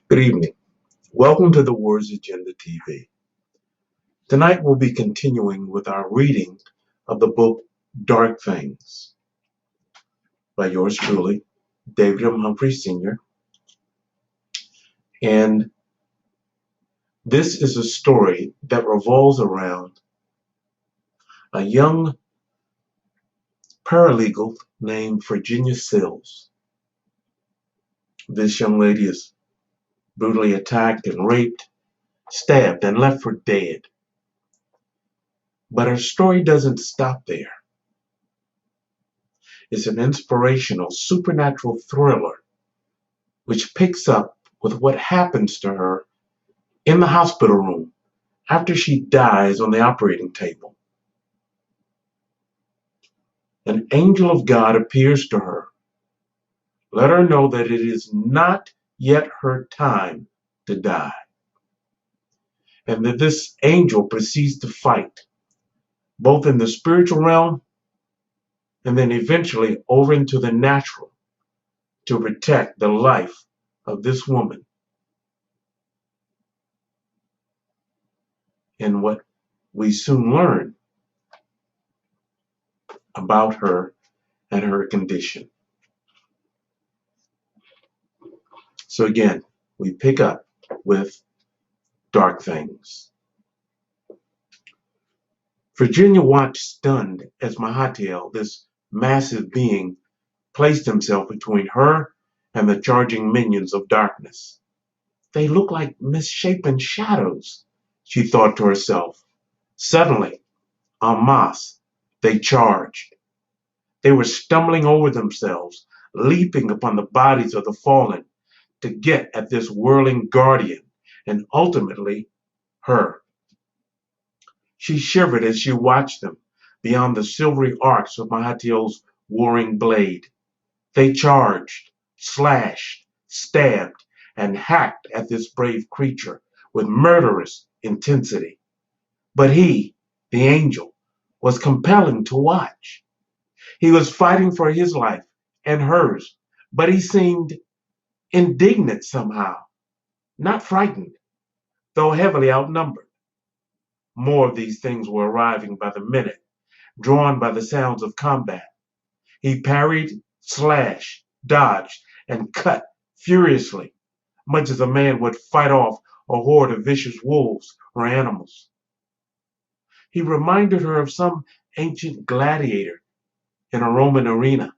Good evening. Welcome to the Wars Agenda TV. Tonight we'll be continuing with our reading of the book Dark Things by yours truly, David M. Humphrey Sr. And this is a story that revolves around a young paralegal named Virginia Sills. This young lady is brutally attacked and raped, stabbed, and left for dead. But her story doesn't stop there. It's an inspirational, supernatural thriller which picks up with what happens to her in the hospital room after she dies on the operating table. An angel of God appears to her, let her know that it is not yet her time to die, and that this angel proceeds to fight, both in the spiritual realm and then eventually over into the natural, to protect the life of this woman. And what we soon learn about her and her condition. So again, we pick up with Dark Things. Virginia watched stunned as Mahatiel, this massive being, placed himself between her and the charging minions of darkness. They look like misshapen shadows, she thought to herself. Suddenly, en masse, they charged. They were stumbling over themselves, leaping upon the bodies of the fallen to get at this whirling guardian and ultimately her. She shivered as she watched them beyond the silvery arcs of Mahatiel's warring blade. They charged, slashed, stabbed, and hacked at this brave creature with murderous intensity. But he, the angel, was compelling to watch. He was fighting for his life and hers, but he seemed indignant somehow, not frightened, though heavily outnumbered. More of these things were arriving by the minute, drawn by the sounds of combat. He parried, slashed, dodged, and cut furiously, much as a man would fight off a horde of vicious wolves or animals. He reminded her of some ancient gladiator in a Roman arena.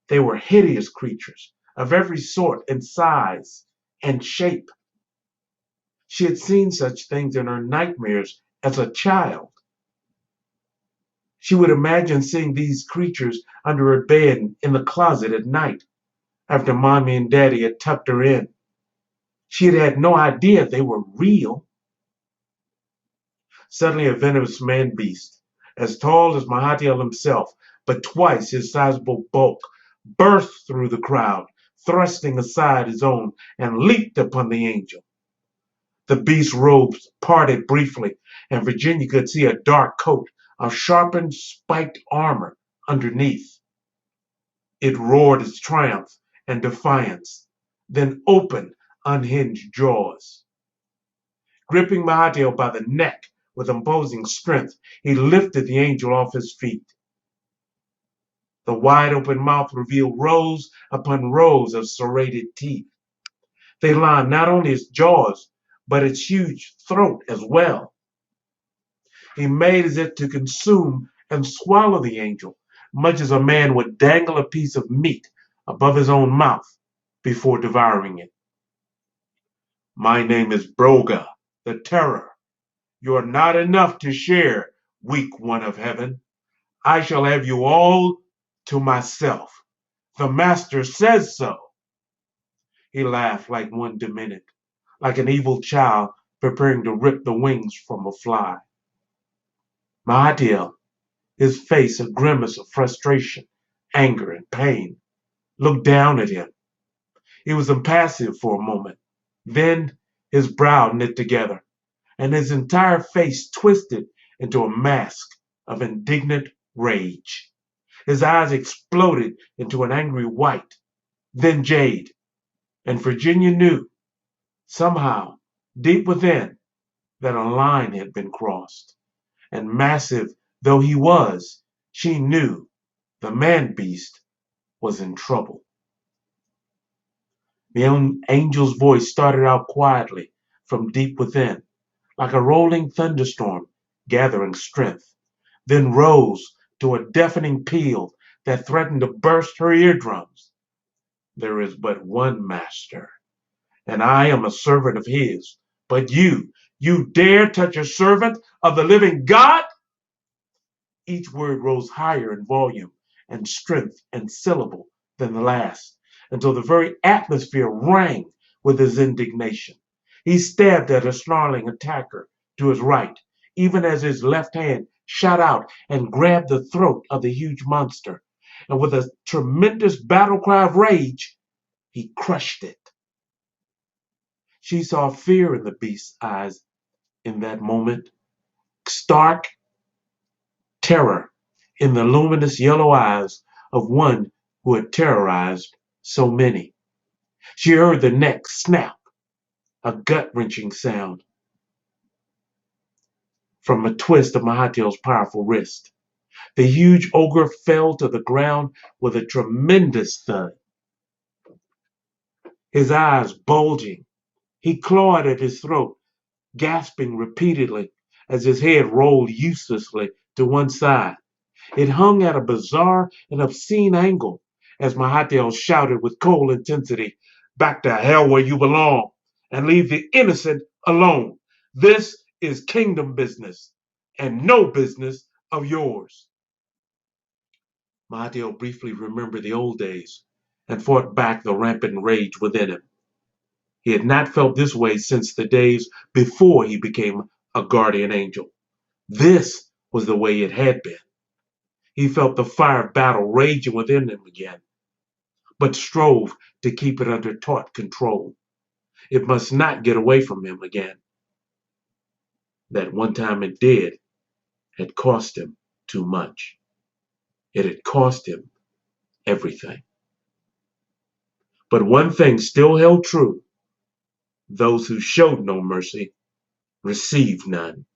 They were hideous creatures of every sort and size and shape. She had seen such things in her nightmares as a child. She would imagine seeing these creatures under her bed in the closet at night after mommy and daddy had tucked her in. She had had no idea they were real. Suddenly a venomous man-beast, as tall as Mahatiel himself, but twice his sizable bulk, burst through the crowd, thrusting aside his own, and leaped upon the angel. The beast's robes parted briefly, and Virginia could see a dark coat of sharpened, spiked armor underneath. It roared its triumph and defiance, then opened unhinged jaws. Gripping Mahatiel by the neck with imposing strength, he lifted the angel off his feet. The wide-open mouth revealed rows upon rows of serrated teeth. They lined not only its jaws, but its huge throat as well. He made as if to consume and swallow the angel, much as a man would dangle a piece of meat above his own mouth before devouring it. My name is Broga, the Terror. You are not enough to share, weak one of heaven. I shall have you all to myself. The master says so. He laughed like one demented, like an evil child preparing to rip the wings from a fly. Mahatiel, his face a grimace of frustration, anger, and pain, looked down at him. He was impassive for a moment. Then his brow knit together, and his entire face twisted into a mask of indignant rage. His eyes exploded into an angry white, then jade. And Virginia knew, somehow, deep within, that a line had been crossed. And massive though he was, she knew the man beast was in trouble. The angel's voice started out quietly from deep within, like a rolling thunderstorm gathering strength, then rose to a deafening peal that threatened to burst her eardrums. There is but one master, and I am a servant of his. But you dare touch a servant of the living God? Each word rose higher in volume and strength and syllable than the last, until the very atmosphere rang with his indignation. He stabbed at a snarling attacker to his right, even as his left hand shot out and grabbed the throat of the huge monster. And with a tremendous battle cry of rage, he crushed it. She saw fear in the beast's eyes in that moment, stark terror in the luminous yellow eyes of one who had terrorized so many. She heard the neck snap, a gut-wrenching sound from a twist of Mahatel's powerful wrist. The huge ogre fell to the ground with a tremendous thud, his eyes bulging. He clawed at his throat, gasping repeatedly as his head rolled uselessly to one side. It hung at a bizarre and obscene angle as Mahathir shouted with cold intensity, "Back to hell where you belong, and leave the innocent alone. This is kingdom business, and no business of yours." Mahathir briefly remembered the old days and fought back the rampant rage within him. He had not felt this way since the days before he became a guardian angel. This was the way it had been. He felt the fire of battle raging within him again, but strove to keep it under taut control. It must not get away from him again. That one time it did had cost him too much. It had cost him everything. But one thing still held true: those who showed no mercy received none.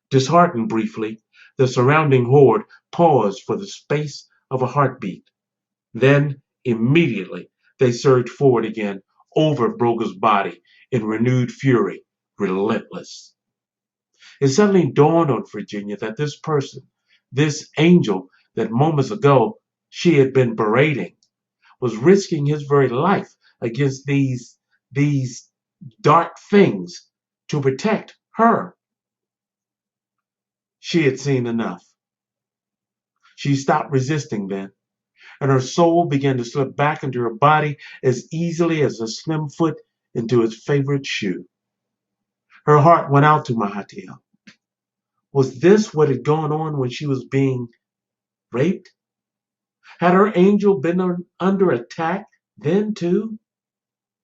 Disheartened briefly, the surrounding horde paused for the space of a heartbeat. Then, immediately, they surged forward again over Broga's body in renewed fury, relentless. It suddenly dawned on Virginia that this person, this angel that moments ago she had been berating, was risking his very life against these dark things to protect her. She had seen enough. She stopped resisting then, and her soul began to slip back into her body as easily as a slim foot into its favorite shoe. Her heart went out to Mahathir. Was this what had gone on when she was being raped? Had her angel been under attack then too?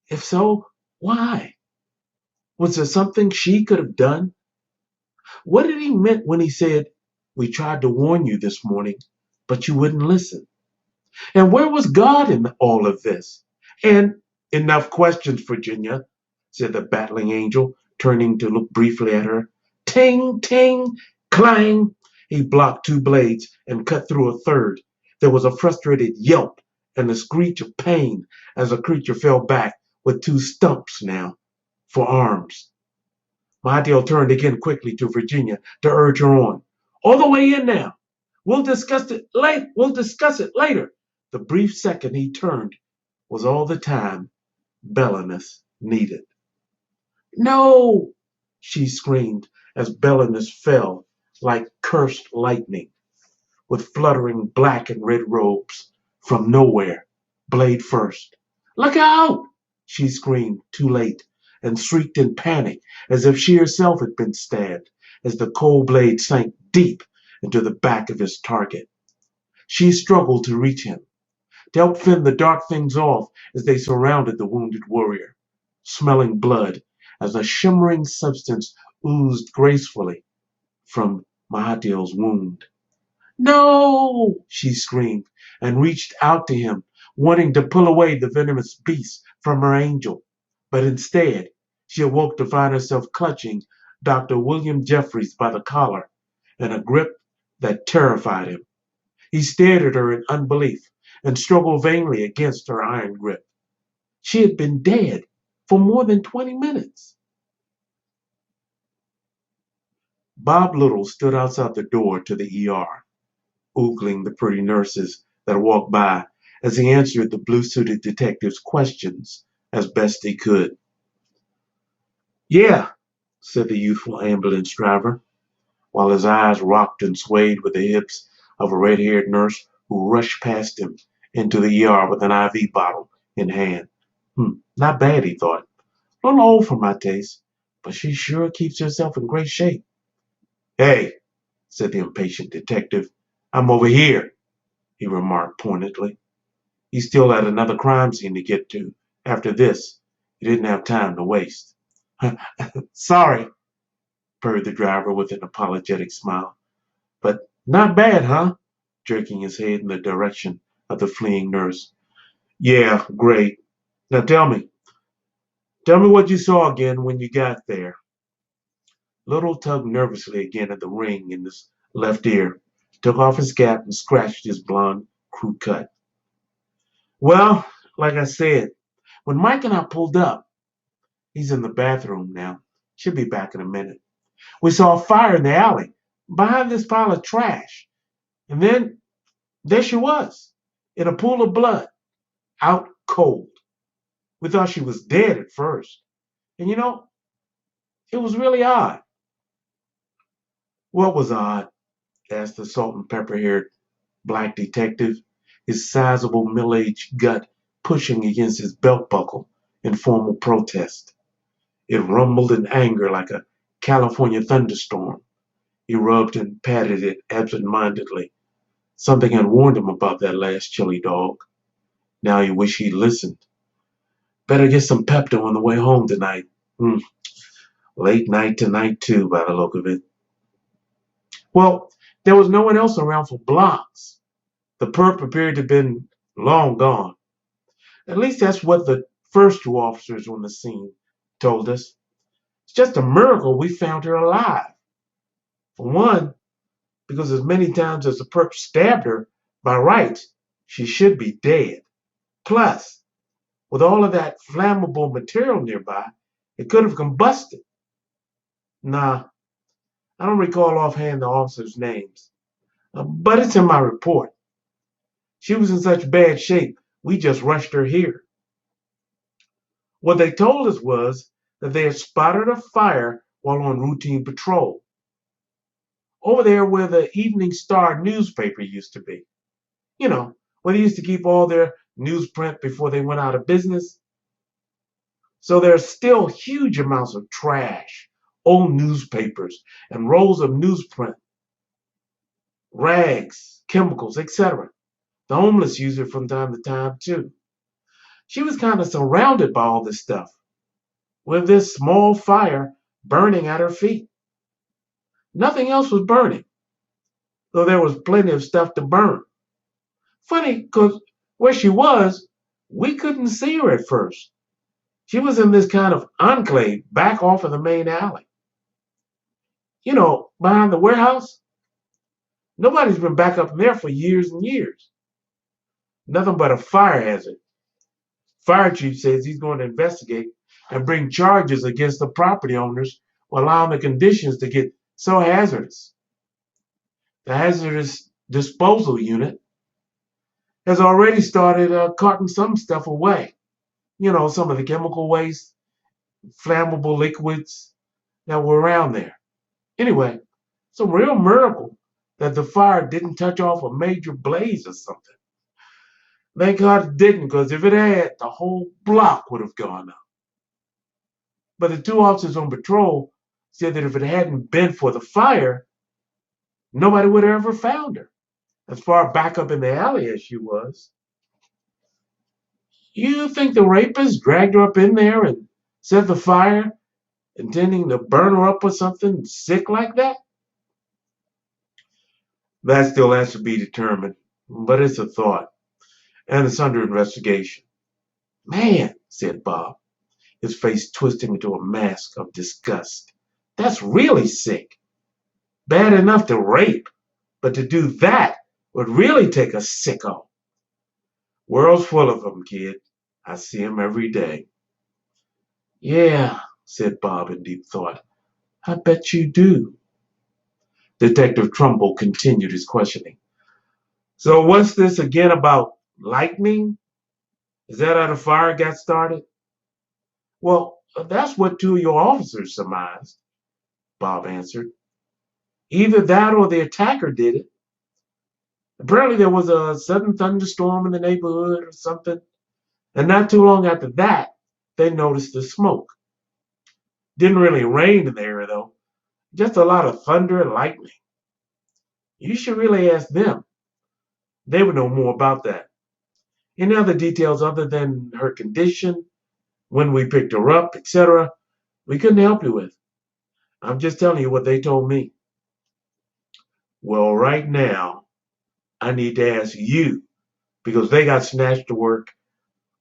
If so, why? Was there something she could have done? What did he mean when he said, "We tried to warn you this morning, but you wouldn't listen"? And where was God in all of this? And enough questions, Virginia, said the battling angel, turning to look briefly at her. Ting, ting, clang. He blocked two blades and cut through a third. There was a frustrated yelp and a screech of pain as the creature fell back with two stumps now for arms. Mahathir turned again quickly to Virginia to urge her on. All the way in now. We'll discuss it later. The brief second he turned was all the time Belinus needed. No, she screamed as Belinus fell like cursed lightning, with fluttering black and red robes from nowhere, blade first. Look out! She screamed, too late, and shrieked in panic as if she herself had been stabbed, as the cold blade sank deep into the back of his target. She struggled to reach him, to help fend the dark things off as they surrounded the wounded warrior, smelling blood as a shimmering substance oozed gracefully from Mahathir's wound. No, she screamed and reached out to him wanting to pull away the venomous beast from her angel. But instead, she awoke to find herself clutching Dr. William Jeffries by the collar in a grip that terrified him. He stared at her in unbelief and struggled vainly against her iron grip. She had been dead for more than 20 minutes. Bob Little stood outside the door to the ER, ogling the pretty nurses that walked by as he answered the blue-suited detective's questions as best he could. "Yeah," said the youthful ambulance driver, while his eyes rocked and swayed with the hips of a red-haired nurse who rushed past him into the ER with an IV bottle in hand. Not bad, he thought. A little old for my taste, but she sure keeps herself in great shape. "Hey," said the impatient detective, "I'm over here," he remarked pointedly. He still had another crime scene to get to. After this, he didn't have time to waste. "Sorry," purred the driver with an apologetic smile. "But not bad, huh?" jerking his head in the direction of the fleeing nurse. "Yeah, great. Now tell me what you saw again when you got there." Little tugged nervously again at the ring in his left ear, took off his cap and scratched his blond crew cut. "Well, like I said, when Mike and I pulled up, he's in the bathroom now. Should be back in a minute. We saw a fire in the alley behind this pile of trash. And then there she was, in a pool of blood, out cold. We thought she was dead at first. And it was really odd." "What was odd?" asked the salt and pepper haired black detective, his sizable middle aged gut pushing against his belt buckle in formal protest. It rumbled in anger like a California thunderstorm. He rubbed and patted it absent mindedly. Something had warned him about that last chili dog. Now he wished he'd listened. "Better get some Pepto on the way home tonight. Hmm. Late night tonight, too, by the look of it." Well, there was no one else around for blocks. The perp appeared to have been long gone. At least that's what the first two officers on the scene told us. It's just a miracle we found her alive. For one, because as many times as the perp stabbed her, by rights, she should be dead. Plus, with all of that flammable material nearby, it could have combusted. Nah, I don't recall offhand the officers' names, but it's in my report. She was in such bad shape, we just rushed her here. What they told us was that they had spotted a fire while on routine patrol, over there where the Evening Star newspaper used to be. Where they used to keep all their newsprint before they went out of business. So there's still huge amounts of trash, old newspapers, and rolls of newsprint, rags, chemicals, etc. The homeless use it from time to time, too. She was kind of surrounded by all this stuff, with this small fire burning at her feet. Nothing else was burning, though there was plenty of stuff to burn. Funny, because where she was, we couldn't see her at first. She was in this kind of enclave back off of the main alley. Behind the warehouse. Nobody's been back up there for years and years. Nothing but a fire hazard. Fire chief says he's going to investigate and bring charges against the property owners for allowing the conditions to get so hazardous. The hazardous disposal unit has already started carting some stuff away. Some of the chemical waste, flammable liquids that were around there. Anyway, it's a real miracle that the fire didn't touch off a major blaze or something. Thank God it didn't, because if it had, the whole block would have gone up. But the two officers on patrol said that if it hadn't been for the fire, nobody would have ever found her, as far back up in the alley as she was. You think the rapist dragged her up in there and set the fire, intending to burn her up with something sick like that? That still has to be determined, but it's a thought. and it's under investigation. Man, said Bob, his face twisting into a mask of disgust. That's really sick. Bad enough to rape, but to do that would really take a sicko. World's full of them, kid. I see 'em every day. Yeah, said Bob in deep thought. I bet you do. Detective Trumbull continued his questioning. So what's this again about lightning? Is that how the fire got started? Well, that's what two of your officers surmised, Bob answered. Either that or the attacker did it. Apparently there was a sudden thunderstorm in the neighborhood or something, and not too long after that, they noticed the smoke. Didn't really rain in the area though, just a lot of thunder and lightning. You should really ask them. They would know more about that. Any other details other than her condition, when we picked her up, etc., we couldn't help you with. I'm just telling you what they told me. Well, right now, I need to ask you because they got snatched to work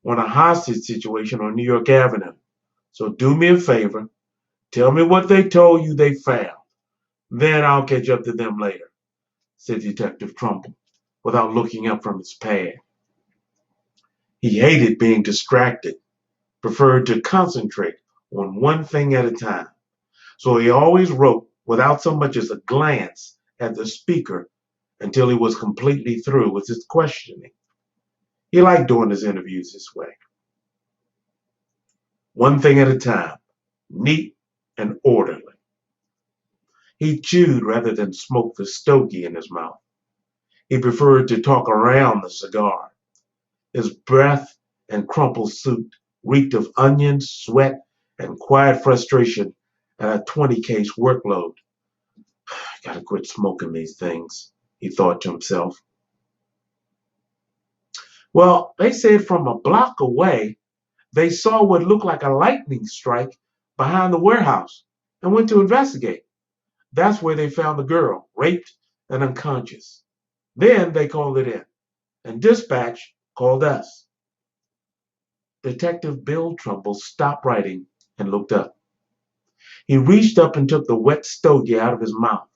on a hostage situation on New York Avenue. So do me a favor, tell me what they told you they found. Then I'll catch up to them later, said Detective Trumbull, without looking up from his pad. He hated being distracted, preferred to concentrate on one thing at a time. So he always wrote without so much as a glance at the speaker until he was completely through with his questioning. He liked doing his interviews this way. One thing at a time, neat and orderly. He chewed rather than smoke the stogie in his mouth. He preferred to talk around the cigar. His breath and crumpled suit reeked of onions, sweat, and quiet frustration at a 20-case workload. I gotta quit smoking these things, he thought to himself. Well, they said from a block away, they saw what looked like a lightning strike behind the warehouse and went to investigate. That's where they found the girl, raped and unconscious. Then they called it in, and dispatch called us. Detective Bill Trumbull stopped writing and looked up. He reached up and took the wet stogie out of his mouth.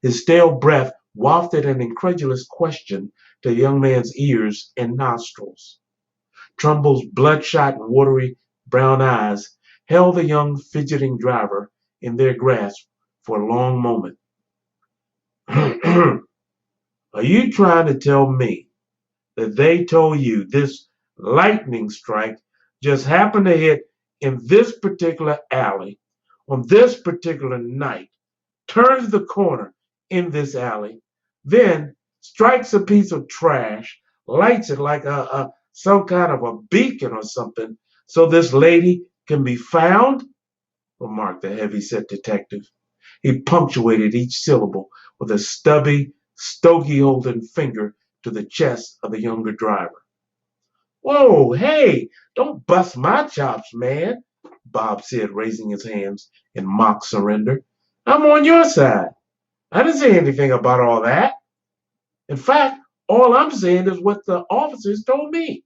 His stale breath wafted an incredulous question to the young man's ears and nostrils. Trumbull's bloodshot and watery brown eyes held the young fidgeting driver in their grasp for a long moment. Are you trying to tell me that they told you this lightning strike just happened to hit in this particular alley on this particular night, turns the corner in this alley, then strikes a piece of trash, lights it like a some kind of a beacon or something, so this lady can be found? Remarked the heavy-set detective. He punctuated each syllable with a stubby, stogie-holding finger to the chest of the younger driver. Whoa, hey, don't bust my chops, man, Bob said, raising his hands in mock surrender. I'm on your side. I didn't say anything about all that. In fact, all I'm saying is what the officers told me.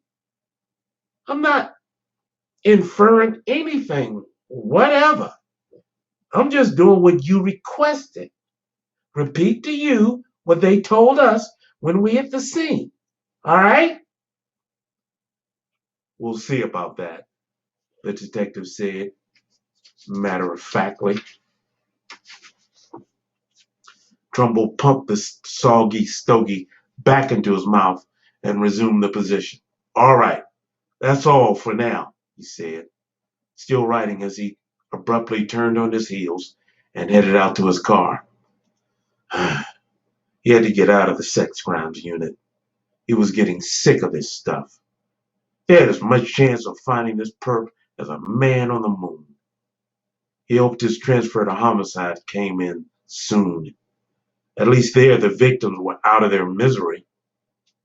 I'm not inferring anything, whatever. I'm just doing what you requested. Repeat to you what they told us when we hit the scene. All right? We'll see about that, the detective said, matter of factly. Trumbull pumped the soggy stogie back into his mouth and resumed the position. All right, that's all for now, he said, still writing as he abruptly turned on his heels and headed out to his car. He had to get out of the sex crimes unit. He was getting sick of this stuff. They had as much chance of finding this perp as a man on the moon. He hoped his transfer to homicide came in soon. At least there the victims were out of their misery.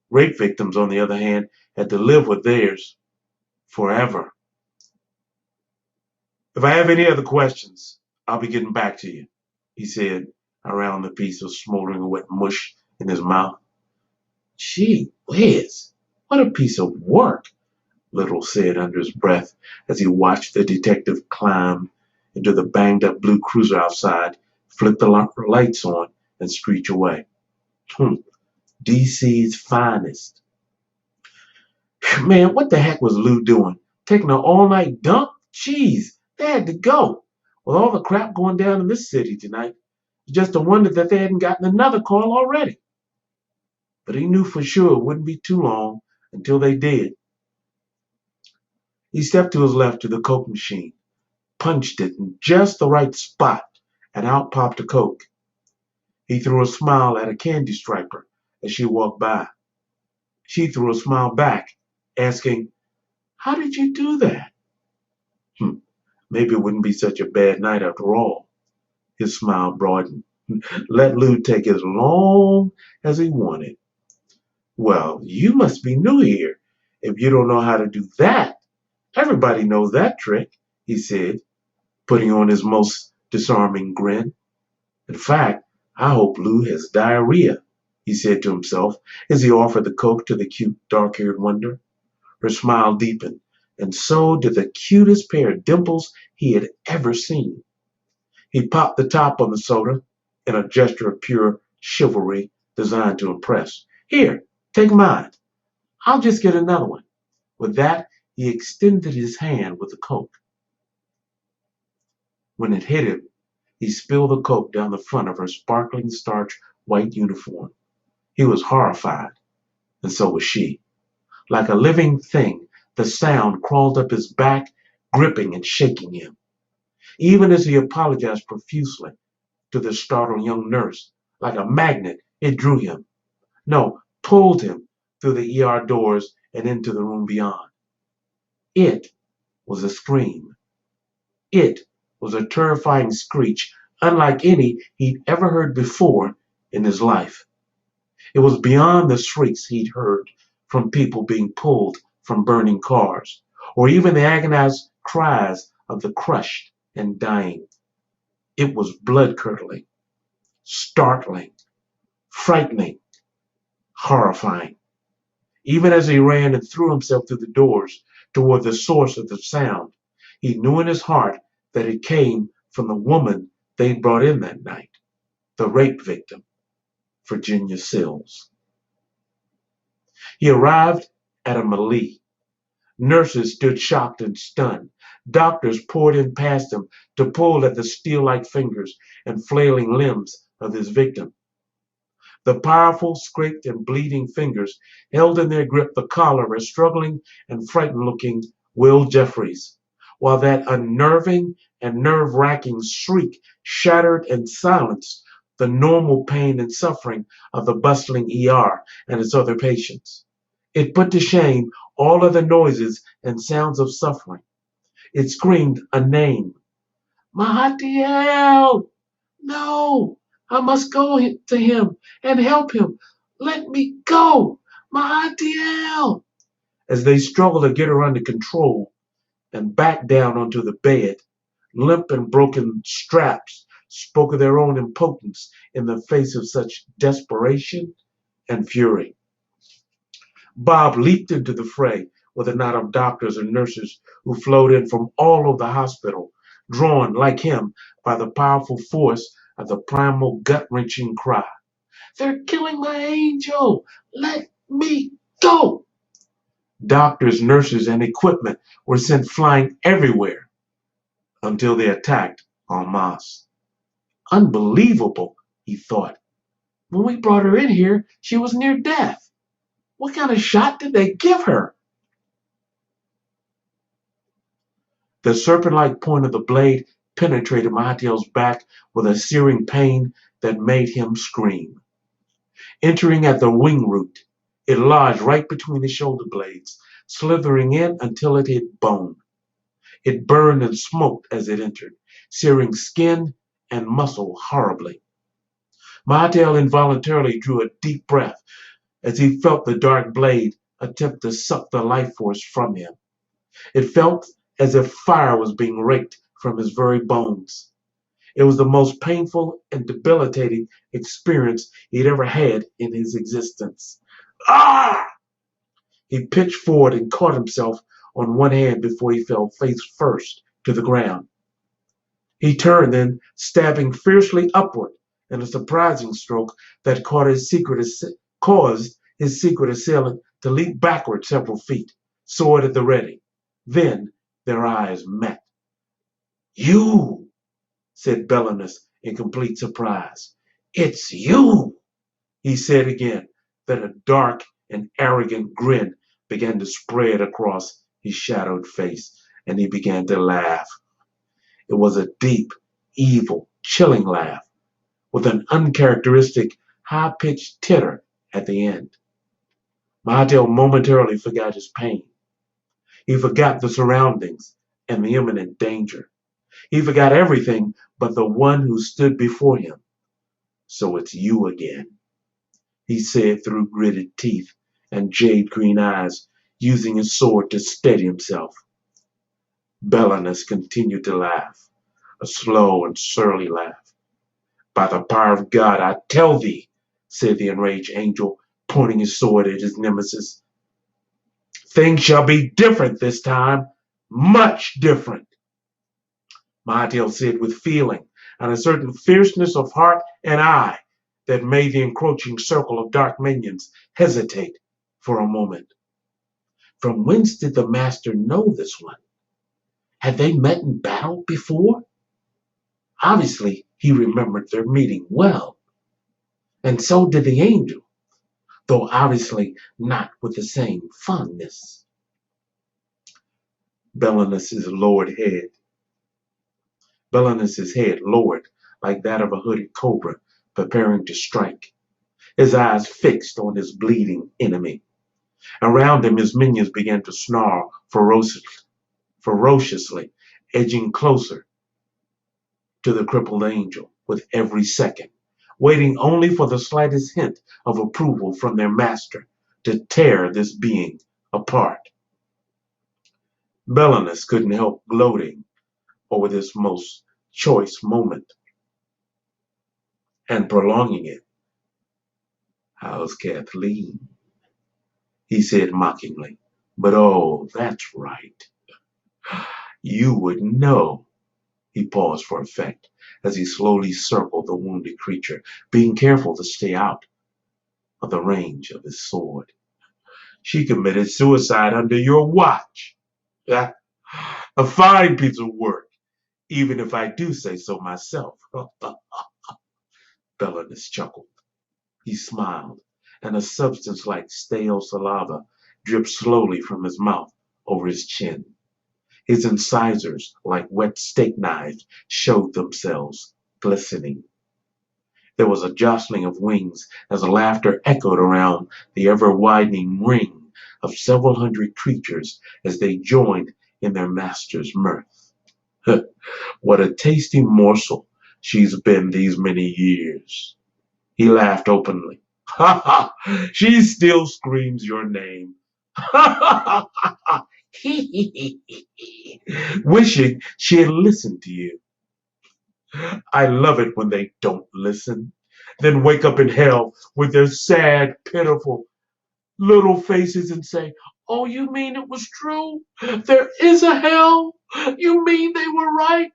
Rape victims, on the other hand, had to live with theirs forever. If I have any other questions, I'll be getting back to you, he said, around the piece of smoldering wet mush in his mouth. Gee whiz, What a piece of work, Little said under his breath as he watched the detective climb into the banged up blue cruiser outside, flick the lights on, and screech away. Hmm, DC's finest. Man, what the heck was Lou doing? Taking an all-night dump? Jeez, they had to go. With all the crap going down in this city tonight, it's just a wonder that they hadn't gotten another call already. But he knew for sure it wouldn't be too long until they did. He stepped to his left to the Coke machine, punched it in just the right spot, and out popped a Coke. He threw a smile at a candy striper as she walked by. She threw a smile back, asking, "How did you do that?" Hmm, maybe it wouldn't be such a bad night after all. His smile broadened. Let Lou take as long as he wanted. Well, you must be new here if you don't know how to do that. Everybody knows that trick, he said, putting on his most disarming grin. In fact, I hope Lou has diarrhea, he said to himself as he offered the Coke to the cute dark-haired wonder. Her smile deepened, and so did the cutest pair of dimples he had ever seen. He popped the top on the soda in a gesture of pure chivalry designed to impress. Here, take mine. I'll just get another one. With that, he extended his hand with the Coke. When it hit him, he spilled the Coke down the front of her sparkling starch white uniform. He was horrified, and so was she. Like a living thing, the sound crawled up his back, gripping and shaking him. Even as he apologized profusely to the startled young nurse, like a magnet, it drew him. No, pulled him through the ER doors and into the room beyond. It was a scream. It was a terrifying screech unlike any he'd ever heard before in his life. It was beyond the shrieks he'd heard from people being pulled from burning cars, or even the agonized cries of the crushed and dying. It was blood-curdling, startling, frightening, horrifying. Even as he ran and threw himself through the doors toward the source of the sound, he knew in his heart that it came from the woman they'd brought in that night, the rape victim, Virginia Sills. He arrived at a melee. Nurses stood shocked and stunned. Doctors poured in past him to pull at the steel-like fingers and flailing limbs of his victim. The powerful, scraped and bleeding fingers held in their grip the collar of a struggling and frightened-looking Will Jeffries, while that unnerving and nerve-wracking shriek shattered and silenced the normal pain and suffering of the bustling ER and its other patients. It put to shame all other noises and sounds of suffering. It screamed a name. Mahatiel! No! I must go to him and help him. Let me go! Mahatiel! As they struggled to get her under control and back down onto the bed, limp and broken straps spoke of their own impotence in the face of such desperation and fury. Bob leaped into the fray with a knot of doctors and nurses who flowed in from all over the hospital, drawn, like him, by the powerful force of the primal gut-wrenching cry. They're killing my angel! Let me go! Doctors, nurses, and equipment were sent flying everywhere until they attacked en masse. Unbelievable, he thought. When we brought her in here, she was near death. What kind of shot did they give her? The serpent-like point of the blade penetrated Mahatiel's back with a searing pain that made him scream. Entering at the wing root, it lodged right between the shoulder blades, slithering in until it hit bone. It burned and smoked as it entered, searing skin and muscle horribly. Mahatiel involuntarily drew a deep breath as he felt the dark blade attempt to suck the life force from him. It felt as if fire was being raked from his very bones. It was the most painful and debilitating experience he'd ever had in his existence. Ah! He pitched forward and caught himself on one hand before he fell face first to the ground. He turned then, stabbing fiercely upward in a surprising stroke that caused his secret assailant to leap backward several feet, sword at the ready. Then their eyes met. "You!" said Belinus in complete surprise. "It's you!" he said again. Then a dark and arrogant grin began to spread across his shadowed face, and he began to laugh. It was a deep, evil, chilling laugh, with an uncharacteristic, high-pitched titter at the end. Mahatel momentarily forgot his pain. He forgot the surroundings and the imminent danger. He forgot everything but the one who stood before him. "So it's you again," he said through gritted teeth and jade-green eyes, using his sword to steady himself. Belinus continued to laugh, a slow and surly laugh. "By the power of God, I tell thee," said the enraged angel, pointing his sword at his nemesis, "things shall be different this time, much different." Mahatel said with feeling and a certain fierceness of heart and eye that made the encroaching circle of dark minions hesitate for a moment. From whence did the master know this one? Had they met in battle before? Obviously, he remembered their meeting well, and so did the angel, though obviously not with the same fondness. Belinus's head lowered like that of a hooded cobra preparing to strike, his eyes fixed on his bleeding enemy. Around him his minions began to snarl ferociously, edging closer to the crippled angel with every second, waiting only for the slightest hint of approval from their master to tear this being apart. Belinus couldn't help gloating over this most choice moment and prolonging it. "How's Kathleen?" he said mockingly. "But oh, that's right. You would know." He paused for effect as he slowly circled the wounded creature, being careful to stay out of the range of his sword. "She committed suicide under your watch. A fine piece of work, even if I do say so myself." Belinus chuckled. He smiled, and a substance like stale saliva dripped slowly from his mouth over his chin. His incisors, like wet steak knives, showed themselves, glistening. There was a jostling of wings as laughter echoed around the ever-widening ring of several hundred creatures as they joined in their master's mirth. "What a tasty morsel she's been these many years." He laughed openly. "Ha ha! She still screams your name. Ha ha ha! Wishing she had listened to you. I love it when they don't listen, then wake up in hell with their sad, pitiful little faces and say, 'Oh, you mean it was true? There is a hell? You mean they were right?'"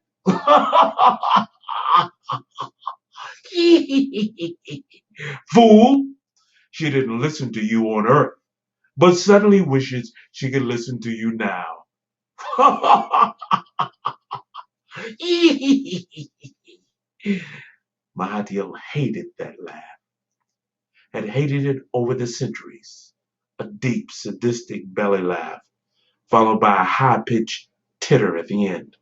"Fool! She didn't listen to you on earth, but suddenly wishes she could listen to you now." Mahatiel hated that laugh, had hated it over the centuries. A deep, sadistic belly laugh, followed by a high-pitched titter at the end.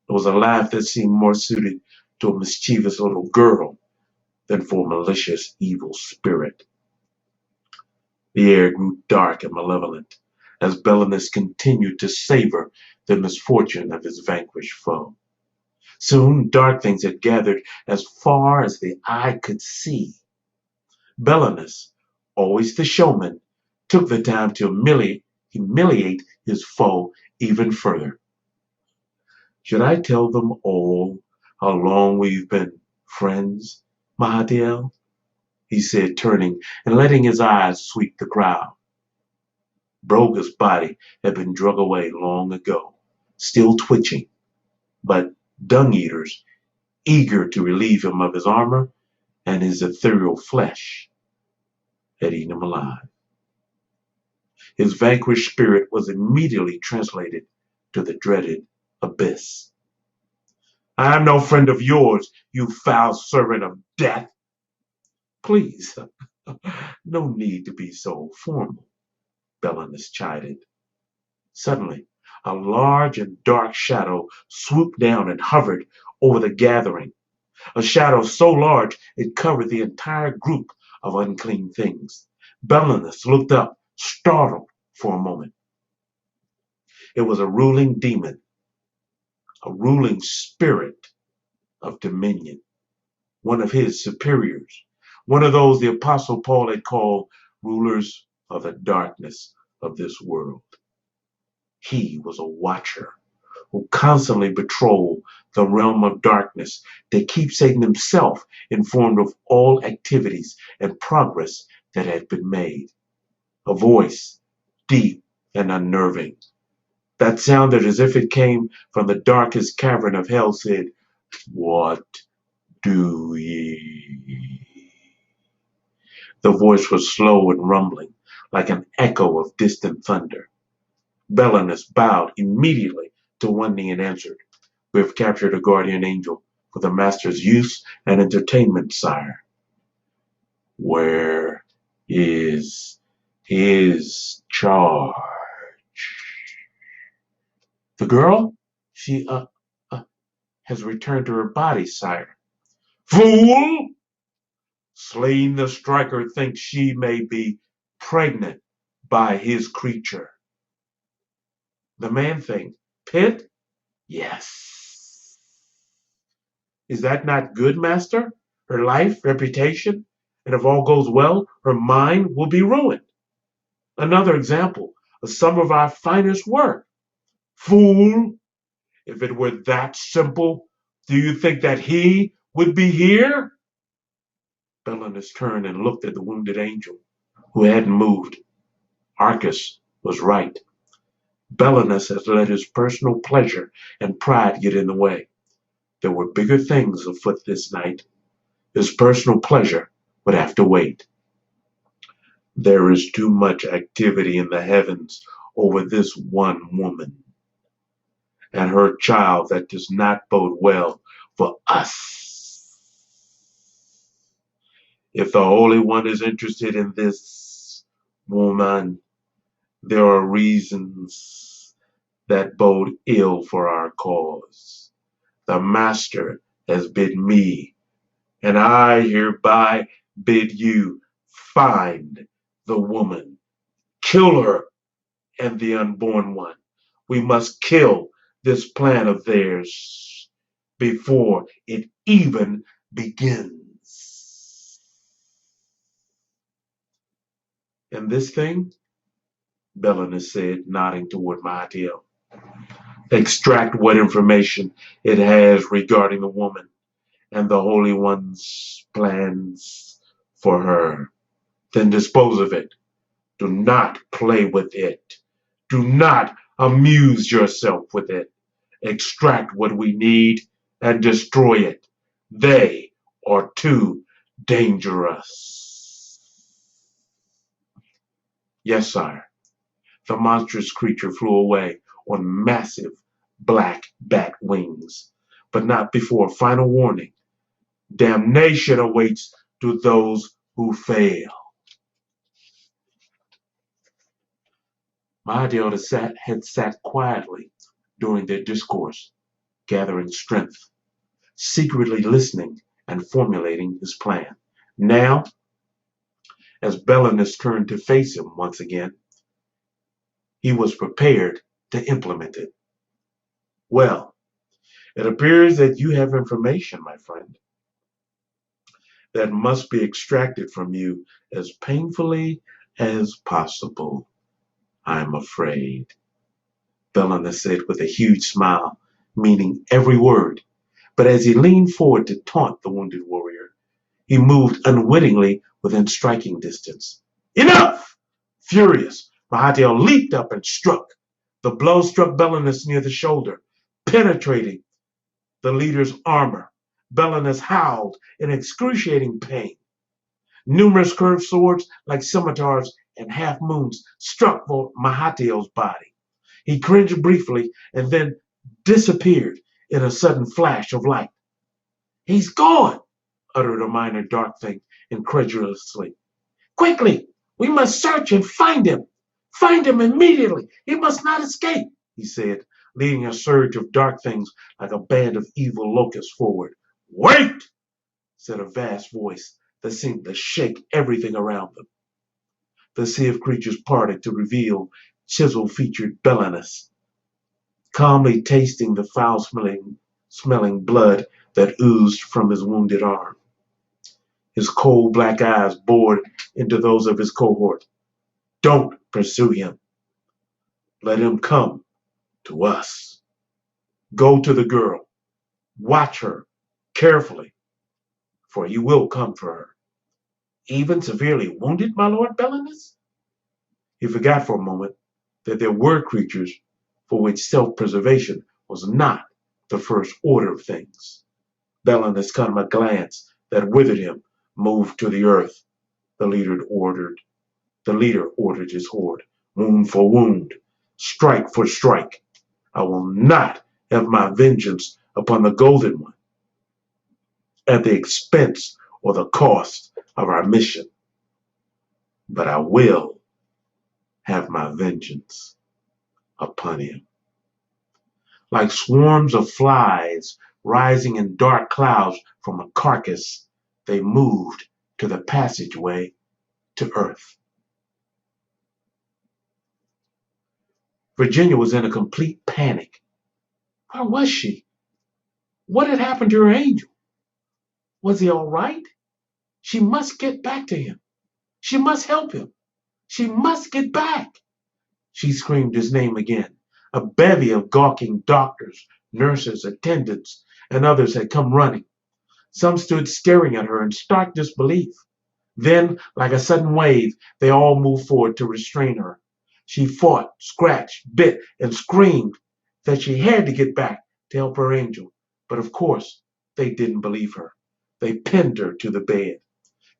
It was a laugh that seemed more suited to a mischievous little girl than for a malicious, evil spirit. The air grew dark and malevolent as Belinus continued to savor the misfortune of his vanquished foe. Soon dark things had gathered as far as the eye could see. Belinus, always the showman, took the time to humiliate his foe even further. "Should I tell them all how long we've been friends, Mahadiel?" he said, turning and letting his eyes sweep the crowd. Broga's body had been drug away long ago, still twitching, but dung-eaters, eager to relieve him of his armor and his ethereal flesh, had eaten him alive. His vanquished spirit was immediately translated to the dreaded abyss. I am no friend of yours, you foul servant of death. Please, no need to be so formal, Belinus chided. Suddenly, a large and dark shadow swooped down and hovered over the gathering, a shadow so large it covered the entire group of unclean things. Belinus looked up, startled for a moment. It was a ruling demon, a ruling spirit of dominion, one of his superiors, one of those the Apostle Paul had called rulers of the darkness of this world. He was a watcher who constantly patrolled the realm of darkness to keep Satan himself informed of all activities and progress that had been made. A voice, deep and unnerving, that sounded as if it came from the darkest cavern of hell, said, "What do ye?" The voice was slow and rumbling, like an echo of distant thunder. Belinus bowed immediately to one knee and answered, "We have captured a guardian angel for the master's use and entertainment, sire." "Where is his charge?" "The girl? She uh, has returned to her body, sire." "Fool! Slain the striker thinks she may be pregnant by his creature." "The man thing, Pitt?" "Yes." "Is that not good, master? Her life, reputation, and if all goes well, her mind will be ruined. Another example of some of our finest work." "Fool! If it were that simple, do you think that he would be here?" Belinus turned and looked at the wounded angel, who hadn't moved. Arcas was right. Belinus had let his personal pleasure and pride get in the way. There were bigger things afoot this night. His personal pleasure would have to wait. There is too much activity in the heavens over this one woman and her child that does not bode well for us. If the Holy One is interested in this woman, there are reasons that bode ill for our cause. The Master has bid me, and I hereby bid you find the woman, kill her and the unborn one. We must kill this plan of theirs before it even begins. "And this thing," Belinus said, nodding toward Mahatiel, "extract what information it has regarding the woman and the Holy One's plans for her. Then dispose of it. Do not play with it. Do not amuse yourself with it. Extract what we need and destroy it. They are too dangerous." "Yes, sire." The monstrous creature flew away on massive black bat wings, but not before a final warning. Damnation awaits to those who fail. Mahadiel had sat quietly during their discourse, gathering strength, secretly listening and formulating his plan. Now, as Belinus turned to face him once again, he was prepared to implement it. "Well, it appears that you have information, my friend, that must be extracted from you as painfully as possible, I'm afraid," Belinus said with a huge smile, meaning every word. But as he leaned forward to taunt the wounded warrior, he moved unwittingly within striking distance. "Enough!" Furious, Mahatiel leaped up and struck. The blow struck Belenus near the shoulder, penetrating the leader's armor. Belenus howled in excruciating pain. Numerous curved swords, like scimitars and half moons, struck Mahatiel's body. He cringed briefly and then disappeared in a sudden flash of light. "He's gone," uttered a minor dark thing incredulously. "Quickly, we must search and find him. Find him immediately. He must not escape," he said, leading a surge of dark things like a band of evil locusts forward. "Wait!" said a vast voice that seemed to shake everything around them. The sea of creatures parted to reveal chisel-featured Belenus, calmly tasting the foul-smelling blood that oozed from his wounded arm. His cold black eyes bored into those of his cohort. "Don't pursue him. Let him come to us. Go to the girl. Watch her carefully, for he will come for her." "Even severely wounded, my lord Belenus?" He forgot for a moment that there were creatures for which self-preservation was not the first order of things. Belenus caught him a glance that withered him. "Move to the earth," the leader ordered. The leader ordered his horde. "Wound for wound, strike for strike. I will not have my vengeance upon the Golden One at the expense or the cost of our mission. But I will have my vengeance upon him." Like swarms of flies rising in dark clouds from a carcass, they moved to the passageway to Earth. Virginia was in a complete panic. Where was she? What had happened to her angel? Was he all right? She must get back to him. She must help him. She must get back. She screamed his name again. A bevy of gawking doctors, nurses, attendants, and others had come running. Some stood staring at her in stark disbelief. Then, like a sudden wave, they all moved forward to restrain her. She fought, scratched, bit, and screamed that she had to get back to help her angel. But of course, they didn't believe her. They pinned her to the bed.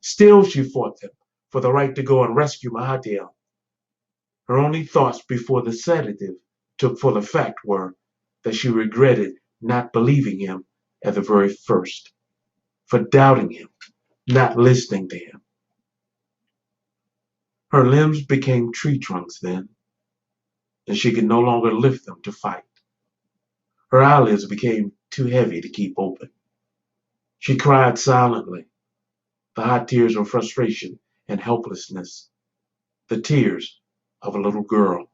Still, she fought them for the right to go and rescue Mahatiel. Her only thoughts before the sedative took full effect were that she regretted not believing him at the very first, for doubting him, not listening to him. Her limbs became tree trunks then, and she could no longer lift them to fight. Her eyelids became too heavy to keep open. She cried silently, the hot tears of frustration and helplessness, the tears of a little girl.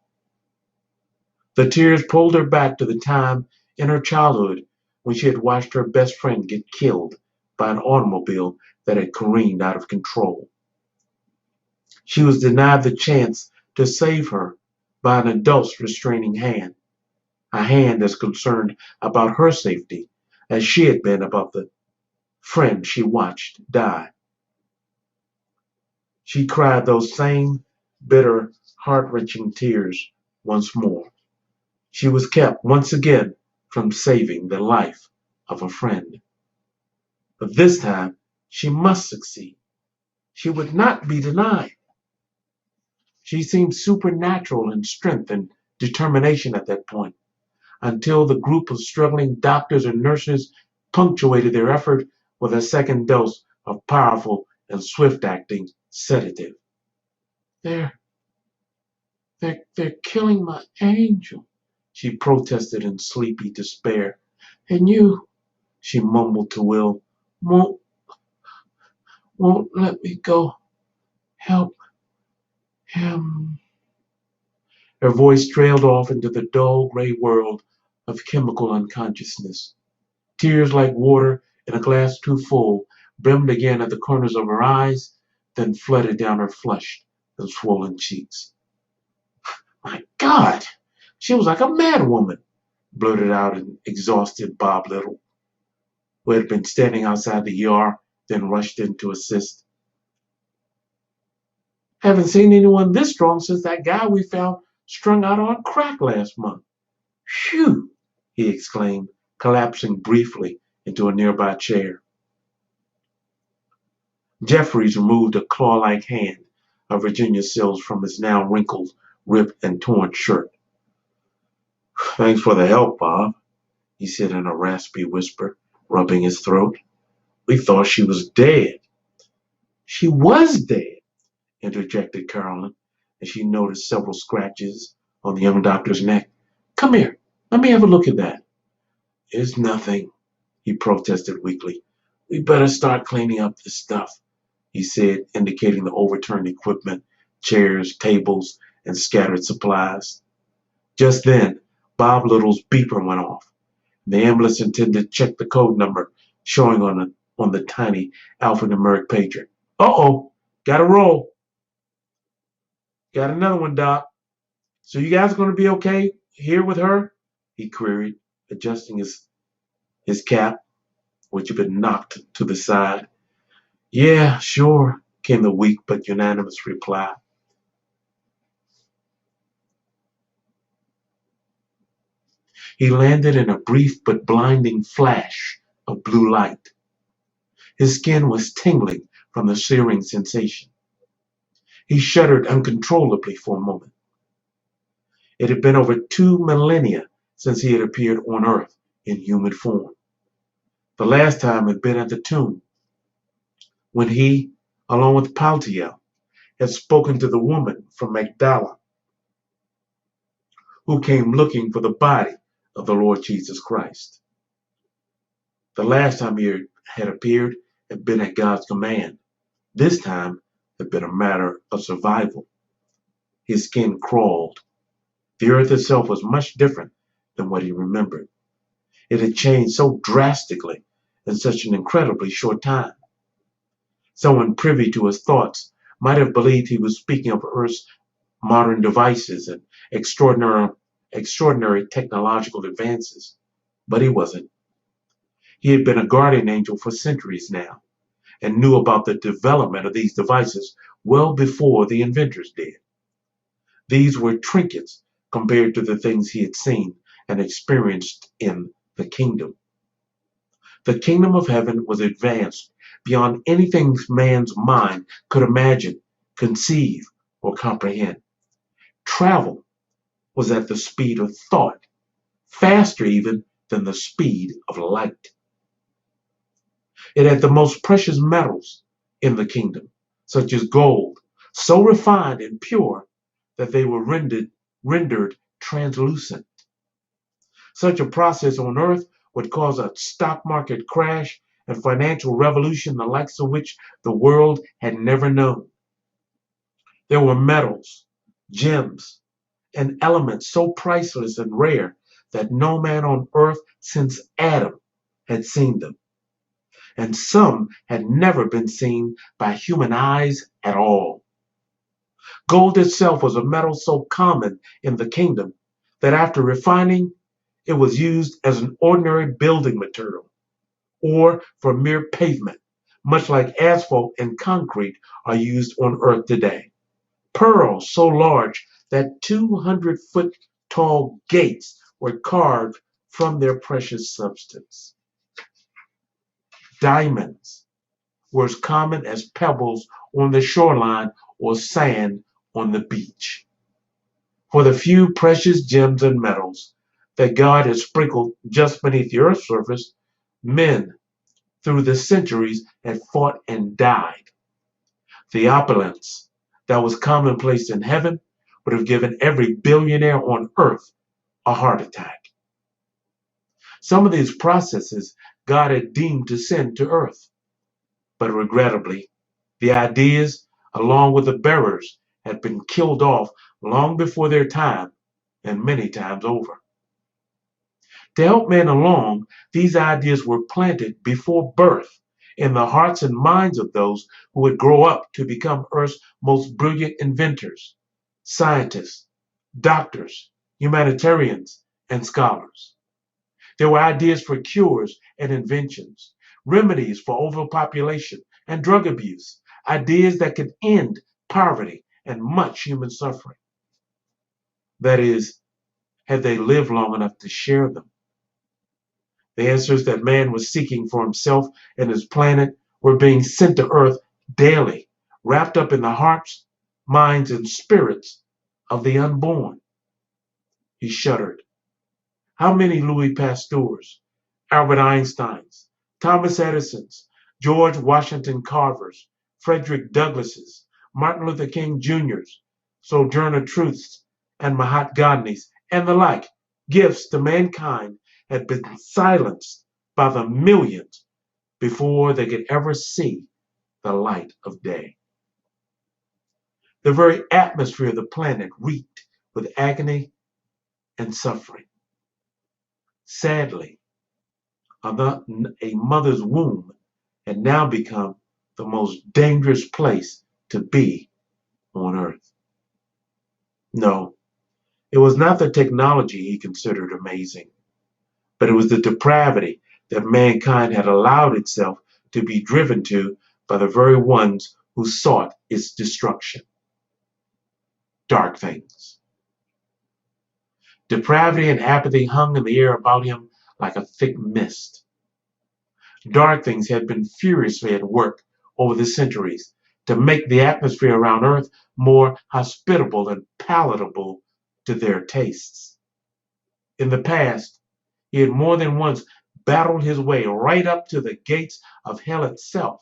The tears pulled her back to the time in her childhood when she had watched her best friend get killed by an automobile that had careened out of control. She was denied the chance to save her by an adult's restraining hand, a hand as concerned about her safety as she had been about the friend she watched die. She cried those same bitter, heart-wrenching tears once more. She was kept once again from saving the life of a friend. But this time, she must succeed. She would not be denied. She seemed supernatural in strength and determination at that point, until the group of struggling doctors and nurses punctuated their effort with a second dose of powerful and swift-acting sedative. They're killing my angel," she protested in sleepy despair. "And you," she mumbled to Will, won't let me go help him." Her voice trailed off into the dull gray world of chemical unconsciousness. Tears like water in a glass too full brimmed again at the corners of her eyes, then flooded down her flushed and swollen cheeks. "My God, she was like a mad woman," blurted out an exhausted Bob Little, who had been standing outside the ER, then rushed in to assist. Haven't seen anyone this strong since that guy we found strung out on crack last month. Phew! He exclaimed, collapsing briefly into a nearby chair. Jeffries removed a claw-like hand of Virginia Sills from his now wrinkled, ripped, and torn shirt. Thanks for the help, Bob, he said in a raspy whisper, rubbing his throat. We thought she was dead. She was dead, interjected Carolyn, as she noticed several scratches on the young doctor's neck. Come here, let me have a look at that. It's nothing, he protested weakly. We better start cleaning up this stuff, he said, indicating the overturned equipment, chairs, tables, and scattered supplies. Just then, Bob Little's beeper went off. The ambulance attendant checked the code number showing on the tiny alphanumeric pager. Uh-oh, gotta roll. Got another one, Doc. So you guys gonna be okay here with her? He queried, adjusting his cap, which had been knocked to the side. Yeah, sure, came the weak but unanimous reply. He landed in a brief but blinding flash of blue light. His skin was tingling from the searing sensation. He shuddered uncontrollably for a moment. It had been over 2 millennia since he had appeared on Earth in human form. The last time had been at the tomb, when he, along with Paltiel, had spoken to the woman from Magdala, who came looking for the body of the Lord Jesus Christ. The last time he had appeared had been at God's command. This time had been a matter of survival. His skin crawled. The earth itself was much different than what he remembered. It had changed so drastically in such an incredibly short time. Someone privy to his thoughts might have believed he was speaking of Earth's modern devices and extraordinary technological advances, but he wasn't. He had been a guardian angel for centuries now, and knew about the development of these devices well before the inventors did. These were trinkets compared to the things he had seen and experienced in the kingdom. The kingdom of heaven was advanced beyond anything man's mind could imagine, conceive, or comprehend. Travel was at the speed of thought, faster even than the speed of light. It had the most precious metals in the kingdom, such as gold, so refined and pure that they were rendered translucent. Such a process on Earth would cause a stock market crash and financial revolution the likes of which the world had never known. There were metals, gems, and elements so priceless and rare that no man on Earth since Adam had seen them, and some had never been seen by human eyes at all. Gold itself was a metal so common in the kingdom that after refining, it was used as an ordinary building material or for mere pavement, much like asphalt and concrete are used on Earth today. Pearls so large that 200-foot tall gates were carved from their precious substance. Diamonds were as common as pebbles on the shoreline or sand on the beach. For the few precious gems and metals that God had sprinkled just beneath the earth's surface, men through the centuries had fought and died. The opulence that was commonplace in heaven would have given every billionaire on earth a heart attack. Some of these processes God had deemed to send to earth, but regrettably, the ideas, along with the bearers, had been killed off long before their time and many times over. To help men along, these ideas were planted before birth in the hearts and minds of those who would grow up to become Earth's most brilliant inventors, scientists, doctors, humanitarians, and scholars. There were ideas for cures and inventions, remedies for overpopulation and drug abuse, ideas that could end poverty and much human suffering. That is, had they lived long enough to share them. The answers that man was seeking for himself and his planet were being sent to Earth daily, wrapped up in the hearts, minds, and spirits of the unborn. He shuddered. How many Louis Pasteurs, Albert Einsteins, Thomas Edisons, George Washington Carvers, Frederick Douglasses, Martin Luther King Jr.'s, Sojourner Truths, and Mahatma Gandhis, and the like, gifts to mankind had been silenced by the millions before they could ever see the light of day. The very atmosphere of the planet reeked with agony and suffering. Sadly, a mother's womb had now become the most dangerous place to be on Earth. No, it was not the technology he considered amazing, but it was the depravity that mankind had allowed itself to be driven to by the very ones who sought its destruction. Dark things. Depravity and apathy hung in the air about him like a thick mist. Dark things had been furiously at work over the centuries to make the atmosphere around Earth more hospitable and palatable to their tastes. In the past, he had more than once battled his way right up to the gates of hell itself,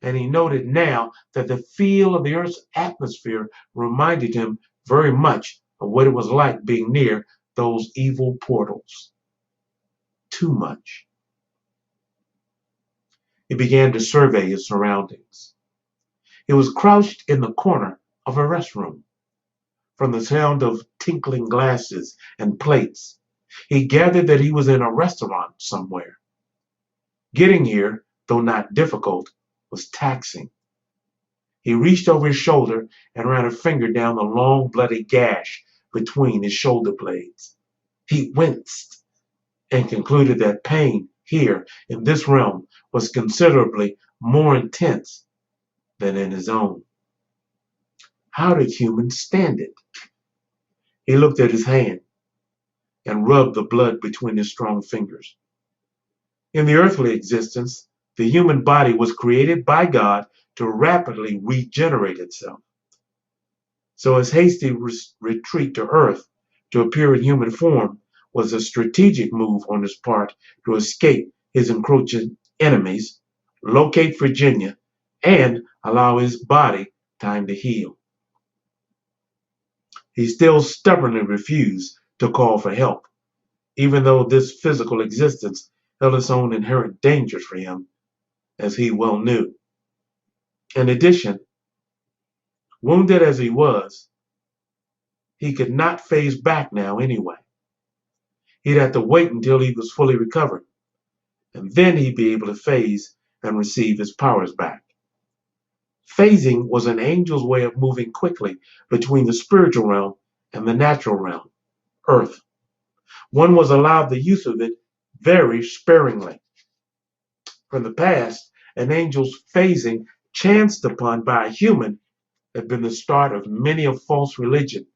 and he noted now that the feel of the Earth's atmosphere reminded him very much of what it was like being near those evil portals. Too much. He began to survey his surroundings. He was crouched in the corner of a restroom. From the sound of tinkling glasses and plates, he gathered that he was in a restaurant somewhere. Getting here, though not difficult, was taxing. He reached over his shoulder and ran a finger down the long, bloody gash between his shoulder blades. He winced and concluded that pain here in this realm was considerably more intense than in his own. How did humans stand it? He looked at his hand and rubbed the blood between his strong fingers. In the earthly existence, the human body was created by God to rapidly regenerate itself. So his hasty retreat to Earth to appear in human form was a strategic move on his part to escape his encroaching enemies, locate Virginia, and allow his body time to heal. He still stubbornly refused to call for help, even though this physical existence held its own inherent dangers for him, as he well knew. In addition, wounded as he was, he could not phase back now anyway. He'd have to wait until he was fully recovered, and then he'd be able to phase and receive his powers back. Phasing was an angel's way of moving quickly between the spiritual realm and the natural realm, Earth. One was allowed the use of it very sparingly. From the past, an angel's phasing chanced upon by a human had been the start of many a false religion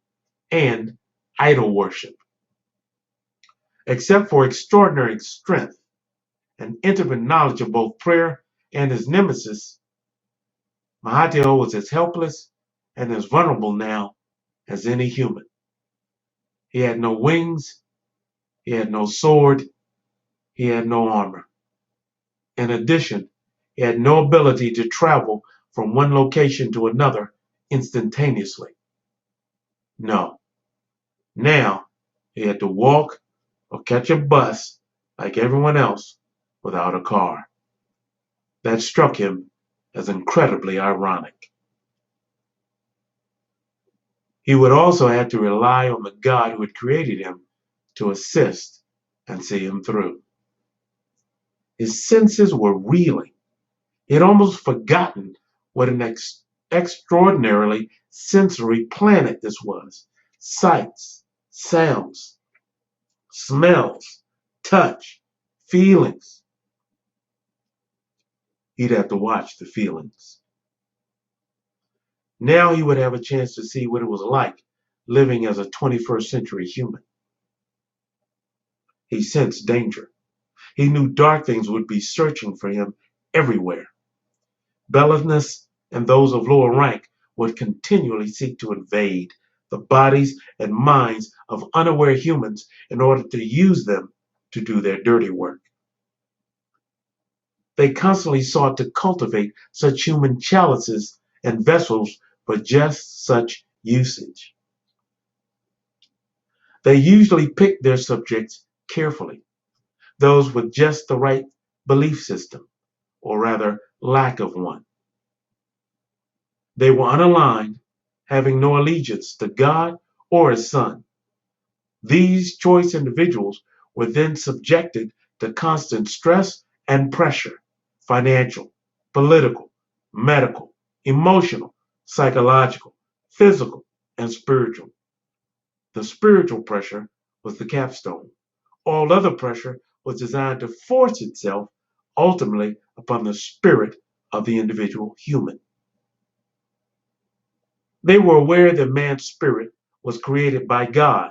and idol worship. Except for extraordinary strength and intimate knowledge of both prayer and his nemesis, Mahathir was as helpless and as vulnerable now as any human. He had no wings, he had no sword, he had no armor. In addition, he had no ability to travel from one location to another instantaneously. No, now he had to walk or catch a bus like everyone else without a car. That struck him as incredibly ironic. He would also have to rely on the God who had created him to assist and see him through. His senses were reeling. He had almost forgotten what an extraordinarily sensory planet this was. Sights, sounds, smells, touch, feelings. He'd have to watch the feelings. Now he would have a chance to see what it was like living as a 21st century human. He sensed danger. He knew dark things would be searching for him everywhere. Belliveness and those of lower rank would continually seek to invade the bodies and minds of unaware humans in order to use them to do their dirty work. They constantly sought to cultivate such human chalices and vessels for just such usage. They usually picked their subjects carefully, those with just the right belief system, or rather, lack of one. They were unaligned, having no allegiance to God or His Son. These choice individuals were then subjected to constant stress and pressure: financial, political, medical, emotional, psychological, physical, and spiritual. The spiritual pressure was the capstone. All other pressure was designed to force itself ultimately upon the spirit of the individual human. They were aware that man's spirit was created by God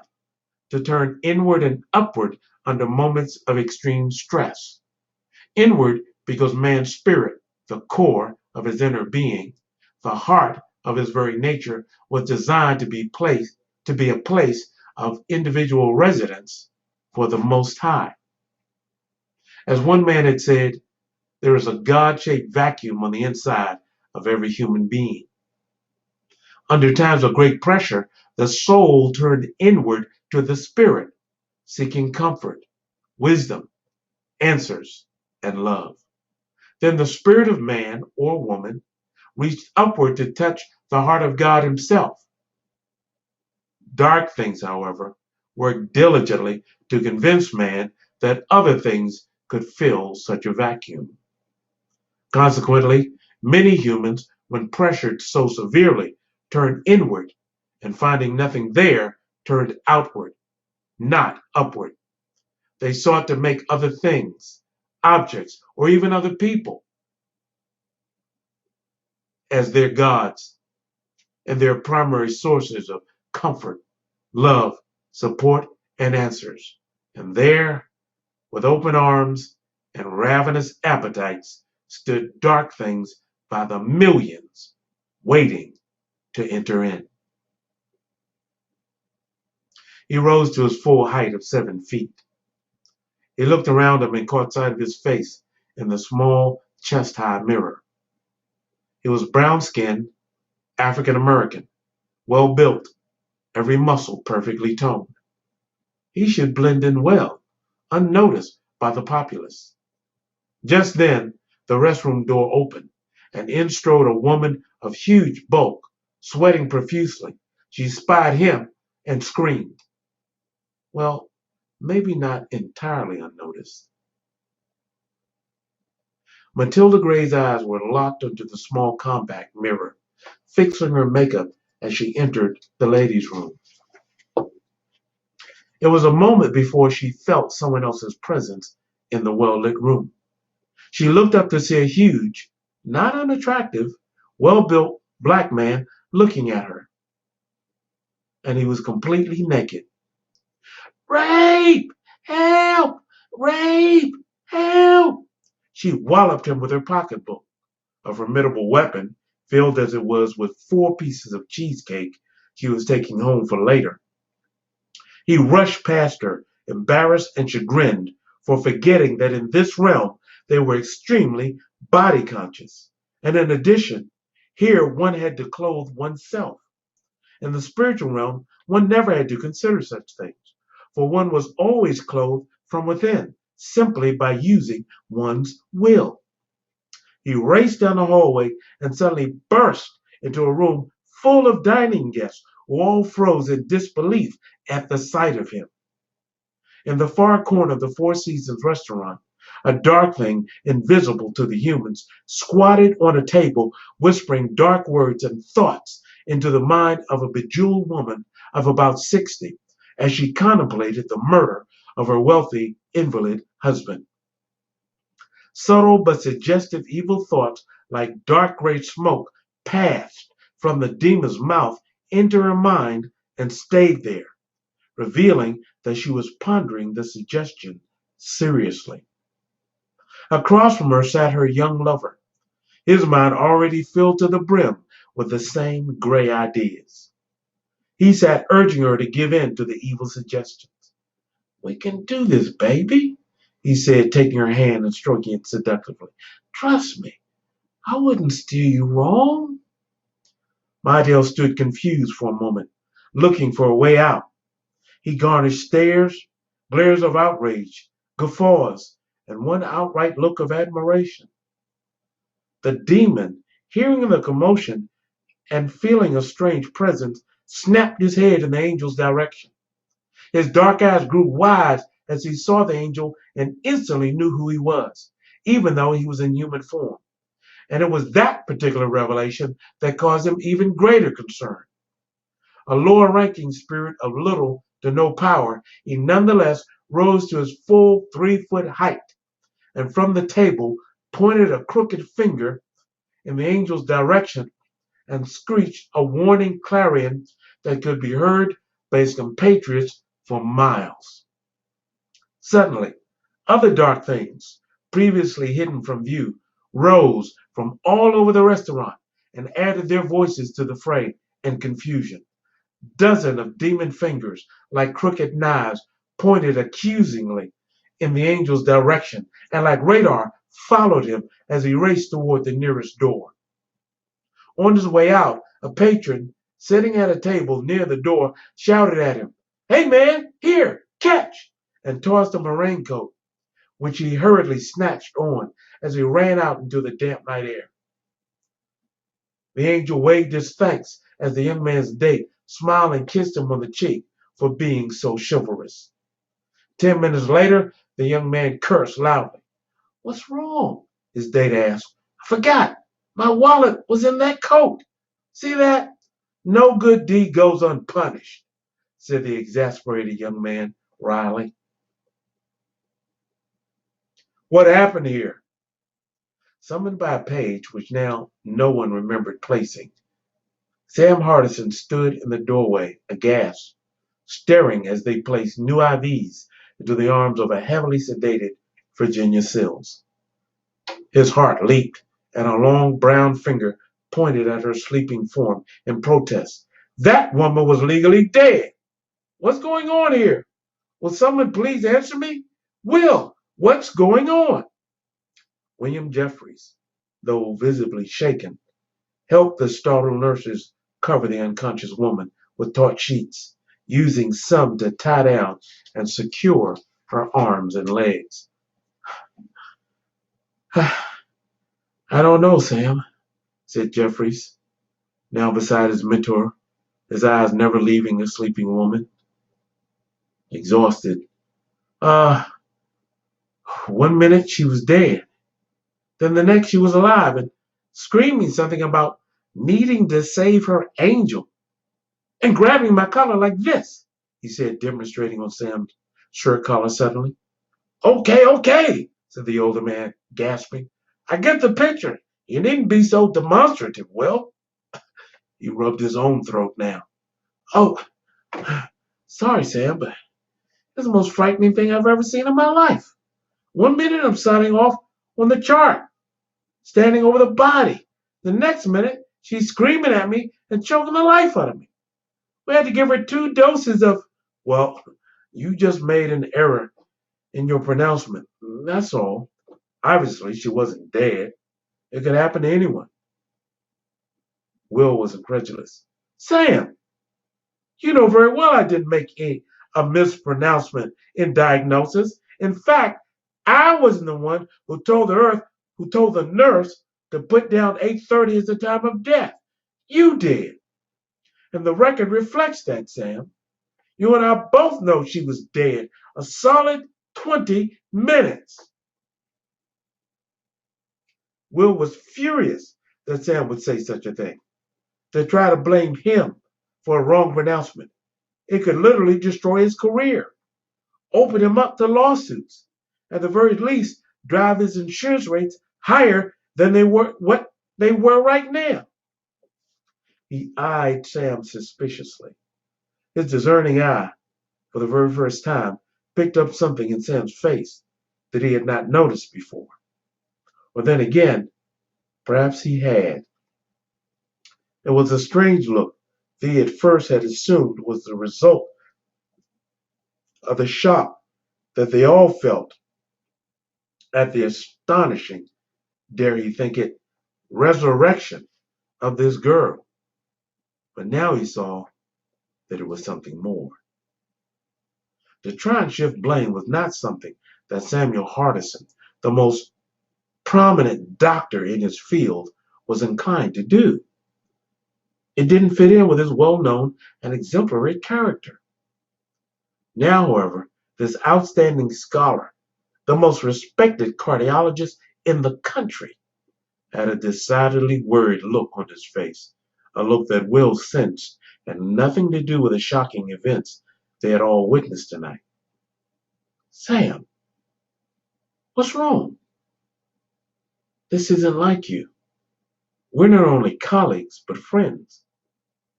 to turn inward and upward under moments of extreme stress. Inward because man's spirit, the core of his inner being, the heart of his very nature, was designed to be a place of individual residence for the Most High. As one man had said, there is a God-shaped vacuum on the inside of every human being. Under times of great pressure, the soul turned inward to the spirit, seeking comfort, wisdom, answers, and love. Then the spirit of man or woman reached upward to touch the heart of God Himself. Dark things, however, worked diligently to convince man that other things could fill such a vacuum. Consequently, many humans, when pressured so severely, turned inward, and finding nothing there, turned outward, not upward. They sought to make other things, objects, or even other people as their gods and their primary sources of comfort, love, support, and answers. And there, with open arms and ravenous appetites, stood dark things by the millions, waiting to enter in. He rose to his full height of 7 feet. He looked around him and caught sight of his face in the small, chest-high mirror. He was brown-skinned, African American, well built, every muscle perfectly toned. He should blend in well, unnoticed by the populace. Just then, the restroom door opened, and in strode a woman of huge bulk, sweating profusely. She spied him and screamed. Well, maybe not entirely unnoticed. Matilda Gray's eyes were locked onto the small compact mirror, fixing her makeup as she entered the ladies' room. It was a moment before she felt someone else's presence in the well-lit room. She looked up to see a huge, not unattractive, well-built black man looking at her, and he was completely naked. Rape! Help! Rape! Help! She walloped him with her pocketbook, a formidable weapon, filled as it was with 4 pieces of cheesecake she was taking home for later. He rushed past her, embarrassed and chagrined for forgetting that in this realm they were extremely body conscious. And in addition, here one had to clothe oneself. In the spiritual realm, one never had to consider such things, for one was always clothed from within, simply by using one's will. He raced down the hallway and suddenly burst into a room full of dining guests who all froze in disbelief at the sight of him. In the far corner of the Four Seasons restaurant, a dark thing invisible to the humans squatted on a table, whispering dark words and thoughts into the mind of a bejeweled woman of about 60 as she contemplated the murder of her wealthy invalid husband. Subtle but suggestive evil thoughts like dark gray smoke passed from the demon's mouth into her mind and stayed there, revealing that she was pondering the suggestion seriously. Across from her sat her young lover, his mind already filled to the brim with the same gray ideas. He sat urging her to give in to the evil suggestions. "We can do this, baby," he said, taking her hand and stroking it seductively. "Trust me, I wouldn't steer you wrong." Mydale stood confused for a moment, looking for a way out. He garnished stares, glares of outrage, guffaws, and one outright look of admiration. The demon, hearing the commotion and feeling a strange presence, snapped his head in the angel's direction. His dark eyes grew wide as he saw the angel and instantly knew who he was, even though he was in human form. And it was that particular revelation that caused him even greater concern. A lower ranking spirit of little to no power, he nonetheless rose to his full 3-foot height, and from the table pointed a crooked finger in the angel's direction and screeched a warning clarion that could be heard by his compatriots for miles. Suddenly, other dark things, previously hidden from view, rose from all over the restaurant and added their voices to the fray and confusion. Dozens of demon fingers, like crooked knives, pointed accusingly in the angel's direction, and like radar, followed him as he raced toward the nearest door. On his way out, a patron, sitting at a table near the door, shouted at him, "Hey man, here, catch!" and tossed him a raincoat, which he hurriedly snatched on as he ran out into the damp night air. The angel waved his thanks as the young man's date smiled and kissed him on the cheek for being so chivalrous. 10 minutes later, the young man cursed loudly. "What's wrong?" his date asked. "I forgot. My wallet was in that coat. See that? No good deed goes unpunished," said the exasperated young man wryly. What happened here? Summoned by a page which now no one remembered placing, Sam Hardison stood in the doorway, aghast, staring as they placed new IVs into the arms of a heavily sedated Virginia Sills. His heart leaped, and a long brown finger pointed at her sleeping form in protest. That woman was legally dead. What's going on here? Will someone please answer me? Will, what's going on? William Jeffries, though visibly shaken, helped the startled nurses cover the unconscious woman with taut sheets, using some to tie down and secure her arms and legs. "I don't know, Sam," said Jeffries, now beside his mentor, his eyes never leaving the sleeping woman. Exhausted. Uh, 1 minute she was dead. Then the next she was alive and screaming something about needing to save her angel and grabbing my collar like this," he said, demonstrating on Sam's shirt collar suddenly. "Okay, okay," said the older man, gasping. "I get the picture. You needn't be so demonstrative, Will." He rubbed his own throat now. "Oh, sorry, Sam, but it's the most frightening thing I've ever seen in my life. 1 minute I'm signing off on the chart, standing over the body. The next minute she's screaming at me and choking the life out of me. We had to give her 2 doses of, well, you just made an error in your pronouncement. That's all. Obviously, she wasn't dead. It could happen to anyone." Will was incredulous. "Sam, you know very well I didn't make a mispronouncement in diagnosis. In fact, I wasn't the one who told the nurse to put down 8:30 as the time of death. You did. And the record reflects that, Sam. You and I both know she was dead a solid 20 minutes." Will was furious that Sam would say such a thing, to try to blame him for a wrong pronouncement. It could literally destroy his career, open him up to lawsuits, at the very least drive his insurance rates higher than they were right now. He eyed Sam suspiciously. His discerning eye, for the very first time, picked up something in Sam's face that he had not noticed before. Or then again, perhaps he had. It was a strange look that he at first had assumed was the result of the shock that they all felt at the astonishing, dare he think it, resurrection of this girl. But now he saw that it was something more. To try and shift blame was not something that Samuel Hardison, the most prominent doctor in his field, was inclined to do. It didn't fit in with his well-known and exemplary character. Now, however, this outstanding scholar, the most respected cardiologist in the country, had a decidedly worried look on his face, a look that Will sensed had nothing to do with the shocking events they had all witnessed tonight. Sam, what's wrong? This isn't like you. We're not only colleagues, but friends.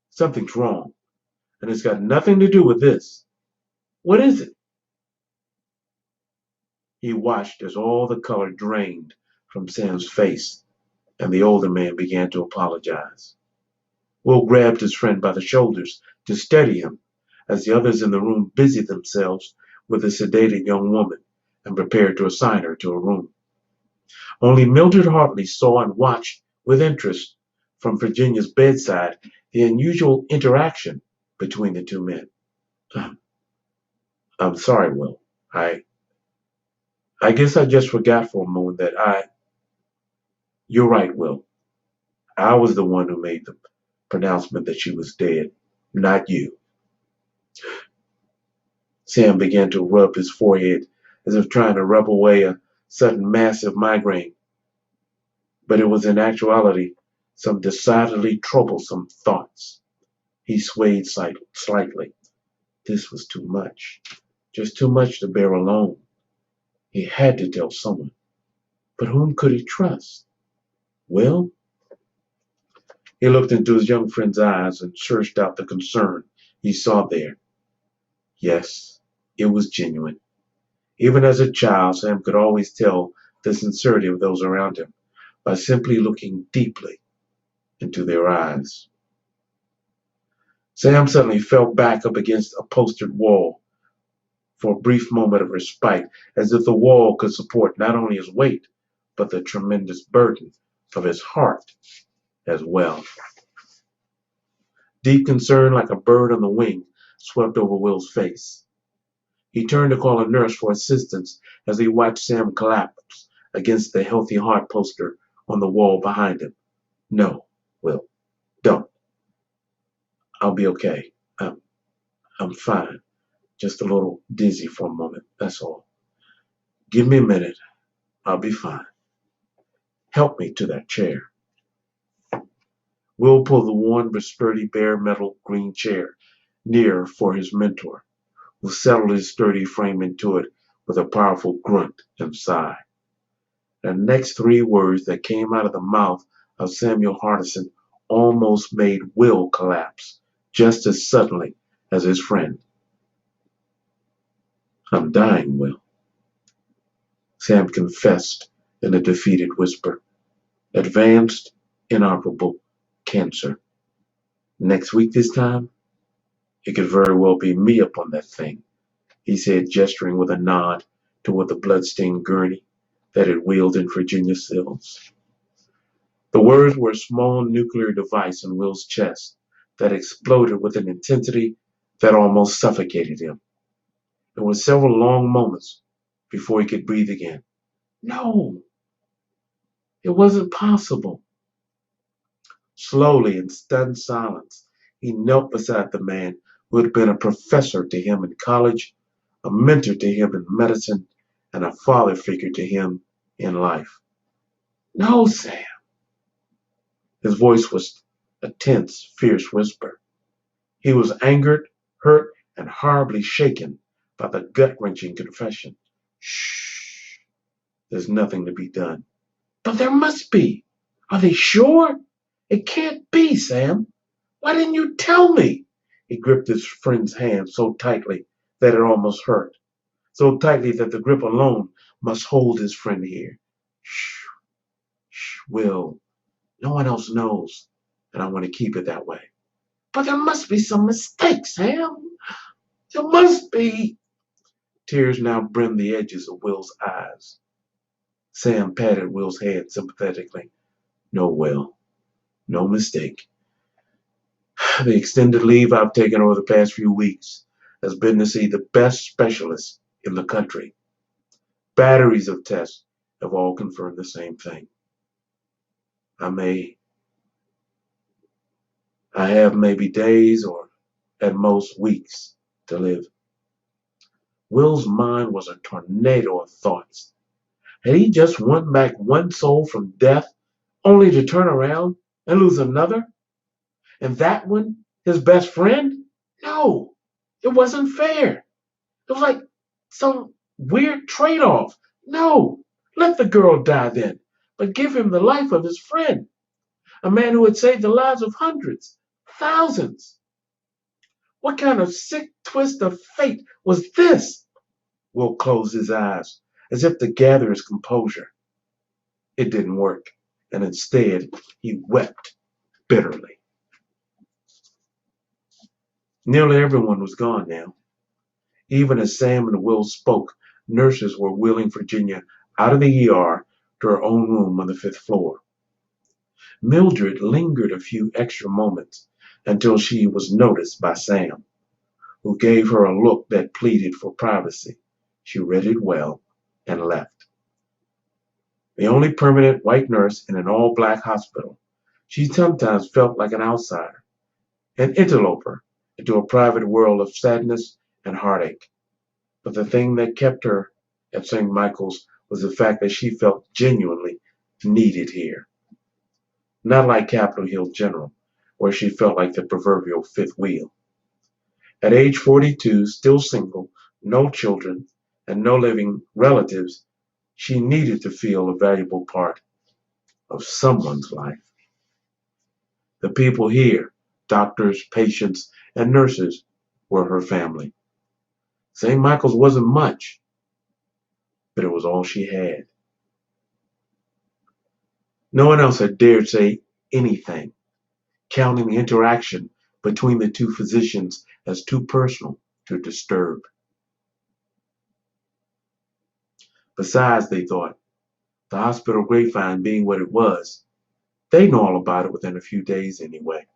Something's wrong, and it's got nothing to do with this. What is it? He watched as all the color drained from Sam's face, and the older man began to apologize. Will grabbed his friend by the shoulders to steady him, as the others in the room busied themselves with the sedated young woman and prepared to assign her to a room. Only Mildred Hartley saw and watched with interest from Virginia's bedside the unusual interaction between the two men. I'm sorry, Will. I guess I just forgot for a moment that you're right, Will. I was the one who made the pronouncement that she was dead, not you. Sam began to rub his forehead as if trying to rub away a sudden massive migraine. But it was in actuality some decidedly troublesome thoughts. He swayed slightly. This was too much. Just too much to bear alone. He had to tell someone. But whom could he trust? Will? He looked into his young friend's eyes and searched out the concern he saw there. Yes, it was genuine. Even as a child, Sam could always tell the sincerity of those around him by simply looking deeply into their eyes. Sam suddenly fell back up against a postered wall for a brief moment of respite, as if the wall could support not only his weight, but the tremendous burden of his heart as well. Deep concern, like a bird on the wing, swept over Will's face. He turned to call a nurse for assistance as he watched Sam collapse against the healthy heart poster on the wall behind him. No, Will, don't. I'll be okay. I'm fine. Just a little dizzy for a moment, that's all. Give me a minute. I'll be fine. Help me to that chair. Will pulled the worn but sturdy bare metal green chair near for his mentor, who settled his sturdy frame into it with a powerful grunt and sigh. The next three words that came out of the mouth of Samuel Hardison almost made Will collapse, just as suddenly as his friend. I'm dying, Will, Sam confessed in a defeated whisper. Advanced, inoperable cancer. Next week this time, it could very well be me up on that thing, he said, gesturing with a nod toward the blood-stained gurney that had wheeled in Virginia's Sills. The words were a small nuclear device in Will's chest that exploded with an intensity that almost suffocated him. It was several long moments before he could breathe again. No, it wasn't possible. Slowly, in stunned silence, he knelt beside the man who had been a professor to him in college, a mentor to him in medicine, and a father figure to him in life. No, Sam. His voice was a tense, fierce whisper. He was angered, hurt, and horribly shaken by the gut-wrenching confession. Shh. There's nothing to be done. But there must be. Are they sure? It can't be, Sam. Why didn't you tell me? He gripped his friend's hand so tightly that it almost hurt, so tightly that the grip alone must hold his friend here. Shh, shh, Will. No one else knows, and I want to keep it that way. But there must be some mistake, Sam. There must be. Tears now brimmed the edges of Will's eyes. Sam patted Will's head sympathetically. No, Will, no mistake. The extended leave I've taken over the past few weeks has been to see the best specialists in the country. Batteries of tests have all confirmed the same thing. I have maybe days or at most weeks to live. Will's mind was a tornado of thoughts. Had he just won back one soul from death, only to turn around and lose another? And that one, his best friend? No, it wasn't fair. It was like some weird trade-off. No, let the girl die then, but give him the life of his friend, a man who had saved the lives of hundreds, thousands. What kind of sick twist of fate was this? Will closed his eyes as if to gather his composure. It didn't work, and instead he wept bitterly. Nearly everyone was gone now. Even as Sam and Will spoke, nurses were wheeling Virginia out of the ER to her own room on the fifth floor. Mildred lingered a few extra moments until she was noticed by Sam, who gave her a look that pleaded for privacy. She read it well and left. The only permanent white nurse in an all-black hospital, she sometimes felt like an outsider, an interloper into a private world of sadness and heartache. But the thing that kept her at St. Michael's was the fact that she felt genuinely needed here. Not like Capitol Hill General, where she felt like the proverbial fifth wheel. At age 42, still single, no children, and no living relatives, she needed to feel a valuable part of someone's life. The people here, doctors, patients, and nurses, were her family. St. Michael's wasn't much, but it was all she had. No one else had dared say anything, counting the interaction between the two physicians as too personal to disturb. Besides, they thought, the hospital grapevine being what it was, they'd know all about it within a few days anyway.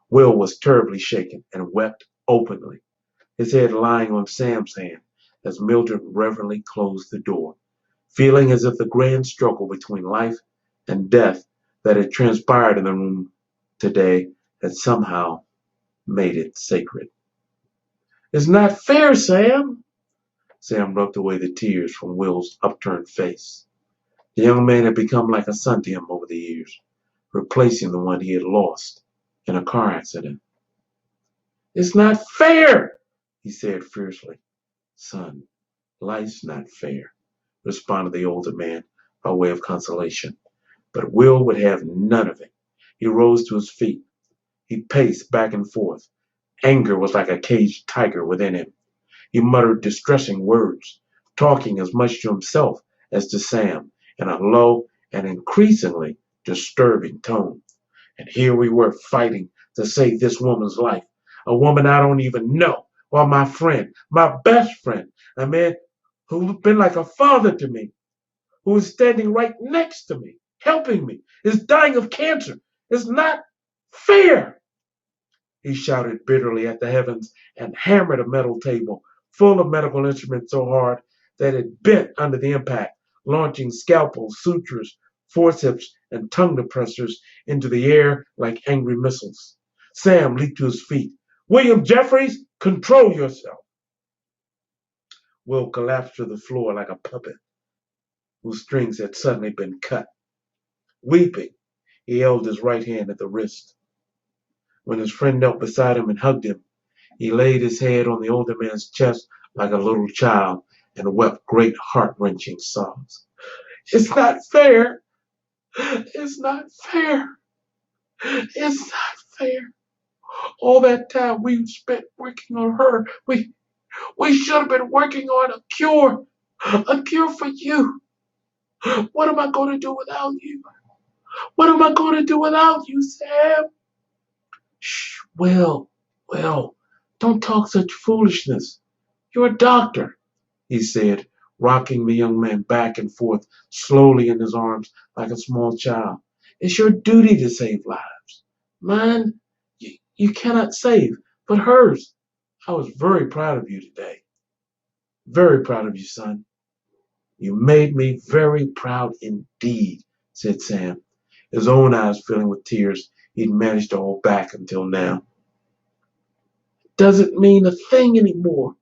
Will was terribly shaken and wept openly, his head lying on Sam's hand as Mildred reverently closed the door, feeling as if the grand struggle between life and death that had transpired in the room today had somehow made it sacred. It's not fair, Sam. Sam rubbed away the tears from Will's upturned face. The young man had become like a son to him over the years, replacing the one he had lost in a car accident. It's not fair, he said fiercely. Son, life's not fair, responded the older man by way of consolation. But Will would have none of it. He rose to his feet. He paced back and forth. Anger was like a caged tiger within him. He muttered distressing words, talking as much to himself as to Sam, in a low and increasingly disturbing tone. And here we were fighting to save this woman's life, a woman I don't even know, while my friend, my best friend, a man who's been like a father to me, who is standing right next to me, helping me, is dying of cancer. It's not fair. He shouted bitterly at the heavens and hammered a metal table full of medical instruments so hard that it bent under the impact, launching scalpels, sutures, forceps, and tongue depressors into the air like angry missiles. Sam leaped to his feet. William Jeffries, control yourself. Will collapsed to the floor like a puppet whose strings had suddenly been cut. Weeping, he held his right hand at the wrist. When his friend knelt beside him and hugged him, he laid his head on the older man's chest like a little child and wept great heart-wrenching sobs. It's not fair. It's not fair. It's not fair. All that time we spent working on her, we should have been working on a cure for you. What am I going to do without you? What am I going to do without you, Sam? Shh, Will, don't talk such foolishness. You're a doctor, he said, rocking the young man back and forth slowly in his arms like a small child. It's your duty to save lives. Mine, you cannot save, but hers. I was very proud of you today. Very proud of you, son. You made me very proud indeed, said Sam, his own eyes filling with tears he'd managed to hold back until now. Doesn't mean a thing anymore.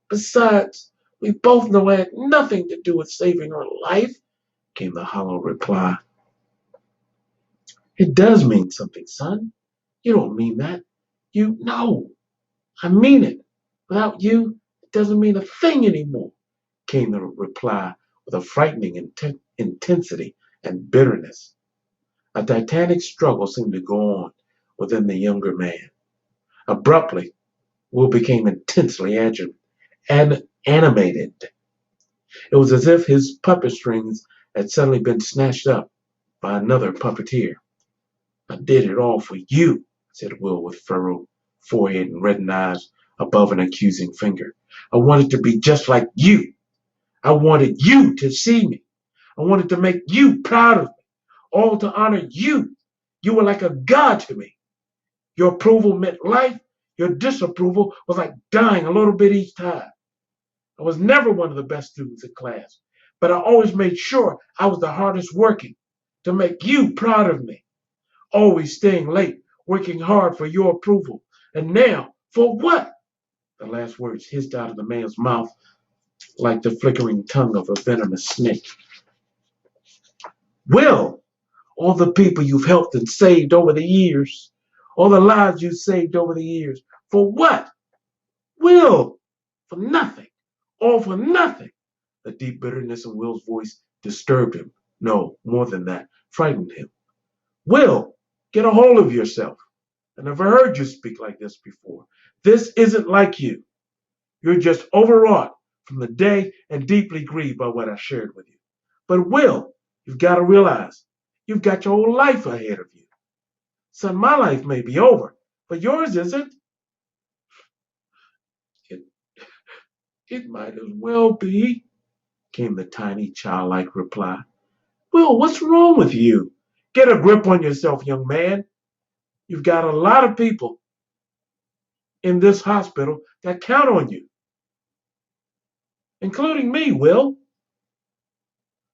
Besides, we both know it had nothing to do with saving her life, came the hollow reply. It does mean something, son. You don't mean that. You know. I mean it. Without you, it doesn't mean a thing anymore, came the reply with a frightening intensity and bitterness. A titanic struggle seemed to go on within the younger man. Abruptly, Will became intensely animated. It was as if his puppet strings had suddenly been snatched up by another puppeteer. I did it all for you, said Will with furrowed forehead and reddened eyes above an accusing finger. I wanted to be just like you. I wanted you to see me. I wanted to make you proud of me, all to honor you. You were like a god to me. Your approval meant life. Your disapproval was like dying a little bit each time. I was never one of the best students in class, but I always made sure I was the hardest working to make you proud of me. Always staying late, working hard for your approval. And now, for what? The last words hissed out of the man's mouth like the flickering tongue of a venomous snake. Will, all the people you've helped and saved over the years, all the lives you've saved over the years, for what? Will, for nothing, all for nothing. The deep bitterness in Will's voice disturbed him. No, more than that, frightened him. Will, get a hold of yourself. I never heard you speak like this before. This isn't like you. You're just overwrought from the day and deeply grieved by what I shared with you. But Will, you've got to realize you've got your whole life ahead of you. Son, my life may be over, but yours isn't. It, it might as well be, came the tiny childlike reply. Will, what's wrong with you? Get a grip on yourself, young man. You've got a lot of people in this hospital that count on you, including me, Will.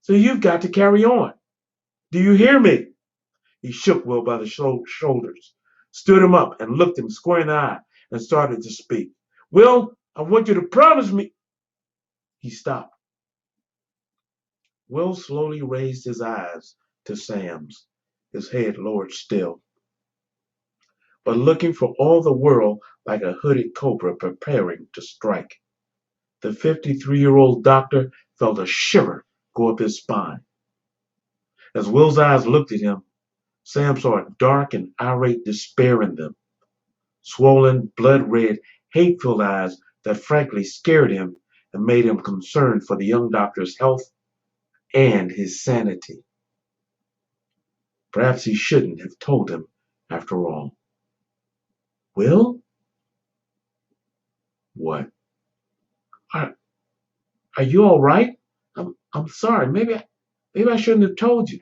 So you've got to carry on. Do you hear me? He shook Will by the shoulders, stood him up, and looked him square in the eye and started to speak. Will, I want you to promise me. He stopped. Will slowly raised his eyes to Sam's, his head lowered still, but looking for all the world like a hooded cobra preparing to strike. The 53-year-old doctor felt a shiver go up his spine. As Will's eyes looked at him, Sam saw a dark and irate despair in them, swollen, blood-red, hate-filled eyes that frankly scared him and made him concerned for the young doctor's health and his sanity. Perhaps he shouldn't have told him after all. Will? What? Are, are you all right? I'm sorry. Maybe I shouldn't have told you.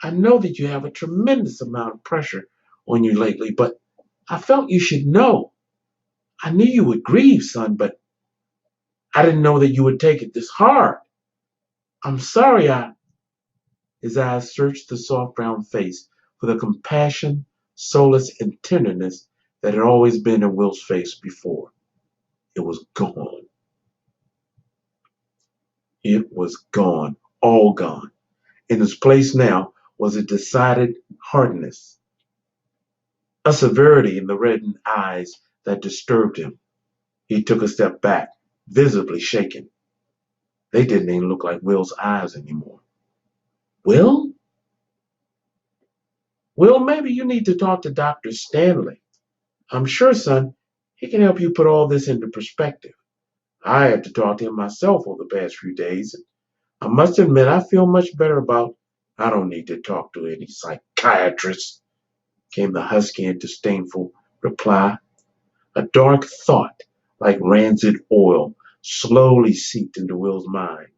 I know that you have a tremendous amount of pressure on you lately, but I felt you should know. I knew you would grieve, son, but I didn't know that you would take it this hard. I'm sorry His eyes searched the soft brown face for the compassion, solace, and tenderness that had always been in Will's face before. It was gone. It was gone. All gone. In its place now was a decided hardness, a severity in the reddened eyes that disturbed him. He took a step back, visibly shaken. They didn't even look like Will's eyes anymore. Will? Will, maybe you need to talk to Dr. Stanley. I'm sure, son, he can help you put all this into perspective. I had to talk to him myself over the past few days. I must admit, I feel much better about. I don't need to talk to any psychiatrist, came the husky and disdainful reply. A dark thought, like rancid oil, slowly seeped into Will's mind,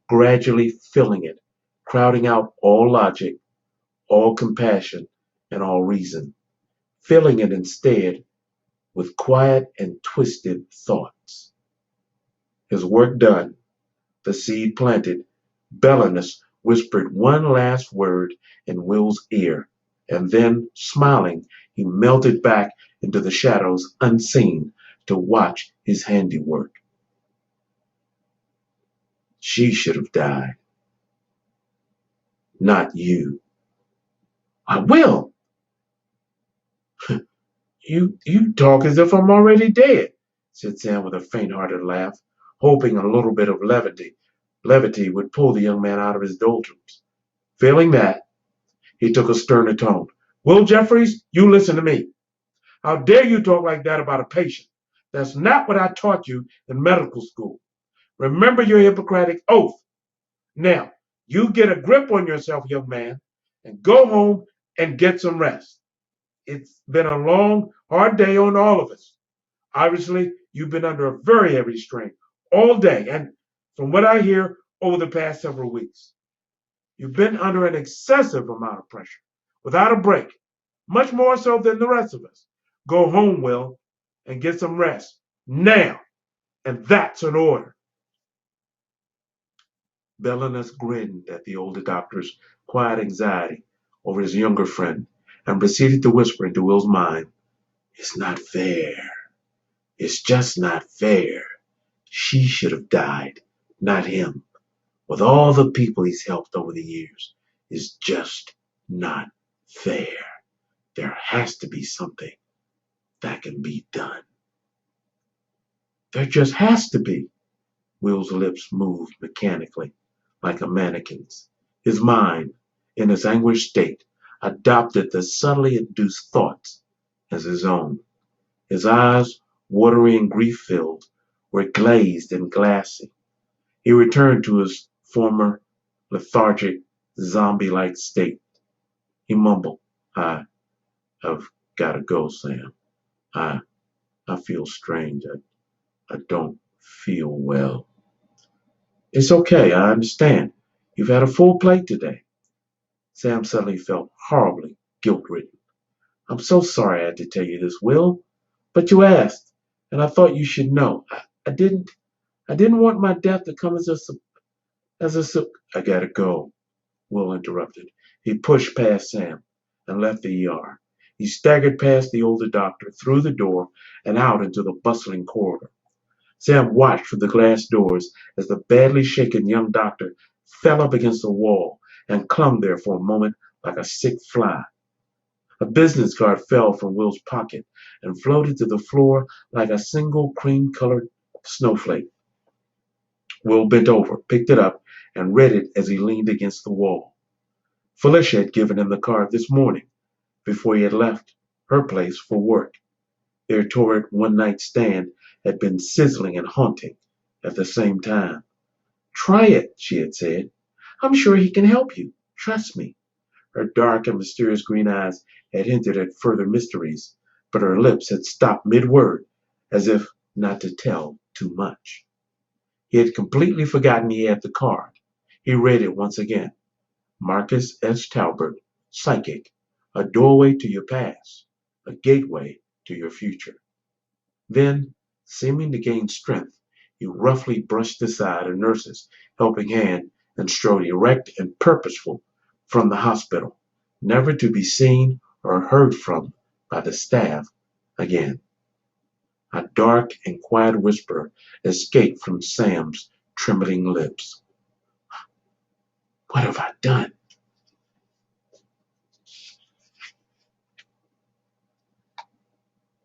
gradually filling it, crowding out all logic, all compassion, and all reason, filling it instead with quiet and twisted thoughts. His work done, the seed planted, Belinus whispered one last word in Will's ear, and then, smiling, he melted back into the shadows unseen to watch his handiwork. She should have died, not you. I will. You talk as if I'm already dead, said Sam with a faint-hearted laugh, hoping a little bit of levity would pull the young man out of his doldrums. Failing that, he took a sterner tone. Will Jeffries, you listen to me. How dare you talk like that about a patient? That's not what I taught you in medical school. Remember your Hippocratic oath. Now, you get a grip on yourself, young man, and go home and get some rest. It's been a long, hard day on all of us. Obviously, you've been under a very heavy strain all day, and from what I hear over the past several weeks, you've been under an excessive amount of pressure, without a break, much more so than the rest of us. Go home, Will, and get some rest. Now! And that's an order. Belinus grinned at the older doctor's quiet anxiety over his younger friend and proceeded to whisper into Will's mind, It's not fair. It's just not fair. She should have died, not him. With all the people he's helped over the years, it's just not fair. There has to be something that can be done. There just has to be. Will's lips moved mechanically, like a mannequin's. His mind, in its anguished state, adopted the subtly induced thoughts as his own. His eyes, watery and grief-filled, were glazed and glassy. He returned to his former lethargic, zombie-like state. He mumbled, I've got to go, Sam. I, I feel strange. I don't feel well. It's okay, I understand. You've had a full plate today. Sam suddenly felt horribly guilt-ridden. I'm so sorry I had to tell you this, Will, but you asked, and I thought you should know. I didn't want my death to come I gotta go, Will interrupted. He pushed past Sam and left the ER. He staggered past the older doctor, through the door, and out into the bustling corridor. Sam watched through the glass doors as the badly shaken young doctor fell up against the wall and clung there for a moment like a sick fly. A business card fell from Will's pocket and floated to the floor like a single cream-colored snowflake. Will bent over, picked it up, and read it as he leaned against the wall. Felicia had given him the card this morning, before he had left her place for work. Their torrid one-night stand had been sizzling and haunting at the same time. Try it, she had said. I'm sure he can help you. Trust me. Her dark and mysterious green eyes had hinted at further mysteries, but her lips had stopped mid-word, as if not to tell too much. He had completely forgotten he had the card. He read it once again. Marcus S. Talbert, Psychic, a doorway to your past, a gateway to your future. Then, seeming to gain strength, he roughly brushed aside a nurse's helping hand and strode erect and purposeful from the hospital, never to be seen or heard from by the staff again. A dark and quiet whisper escaped from Sam's trembling lips. What have I done?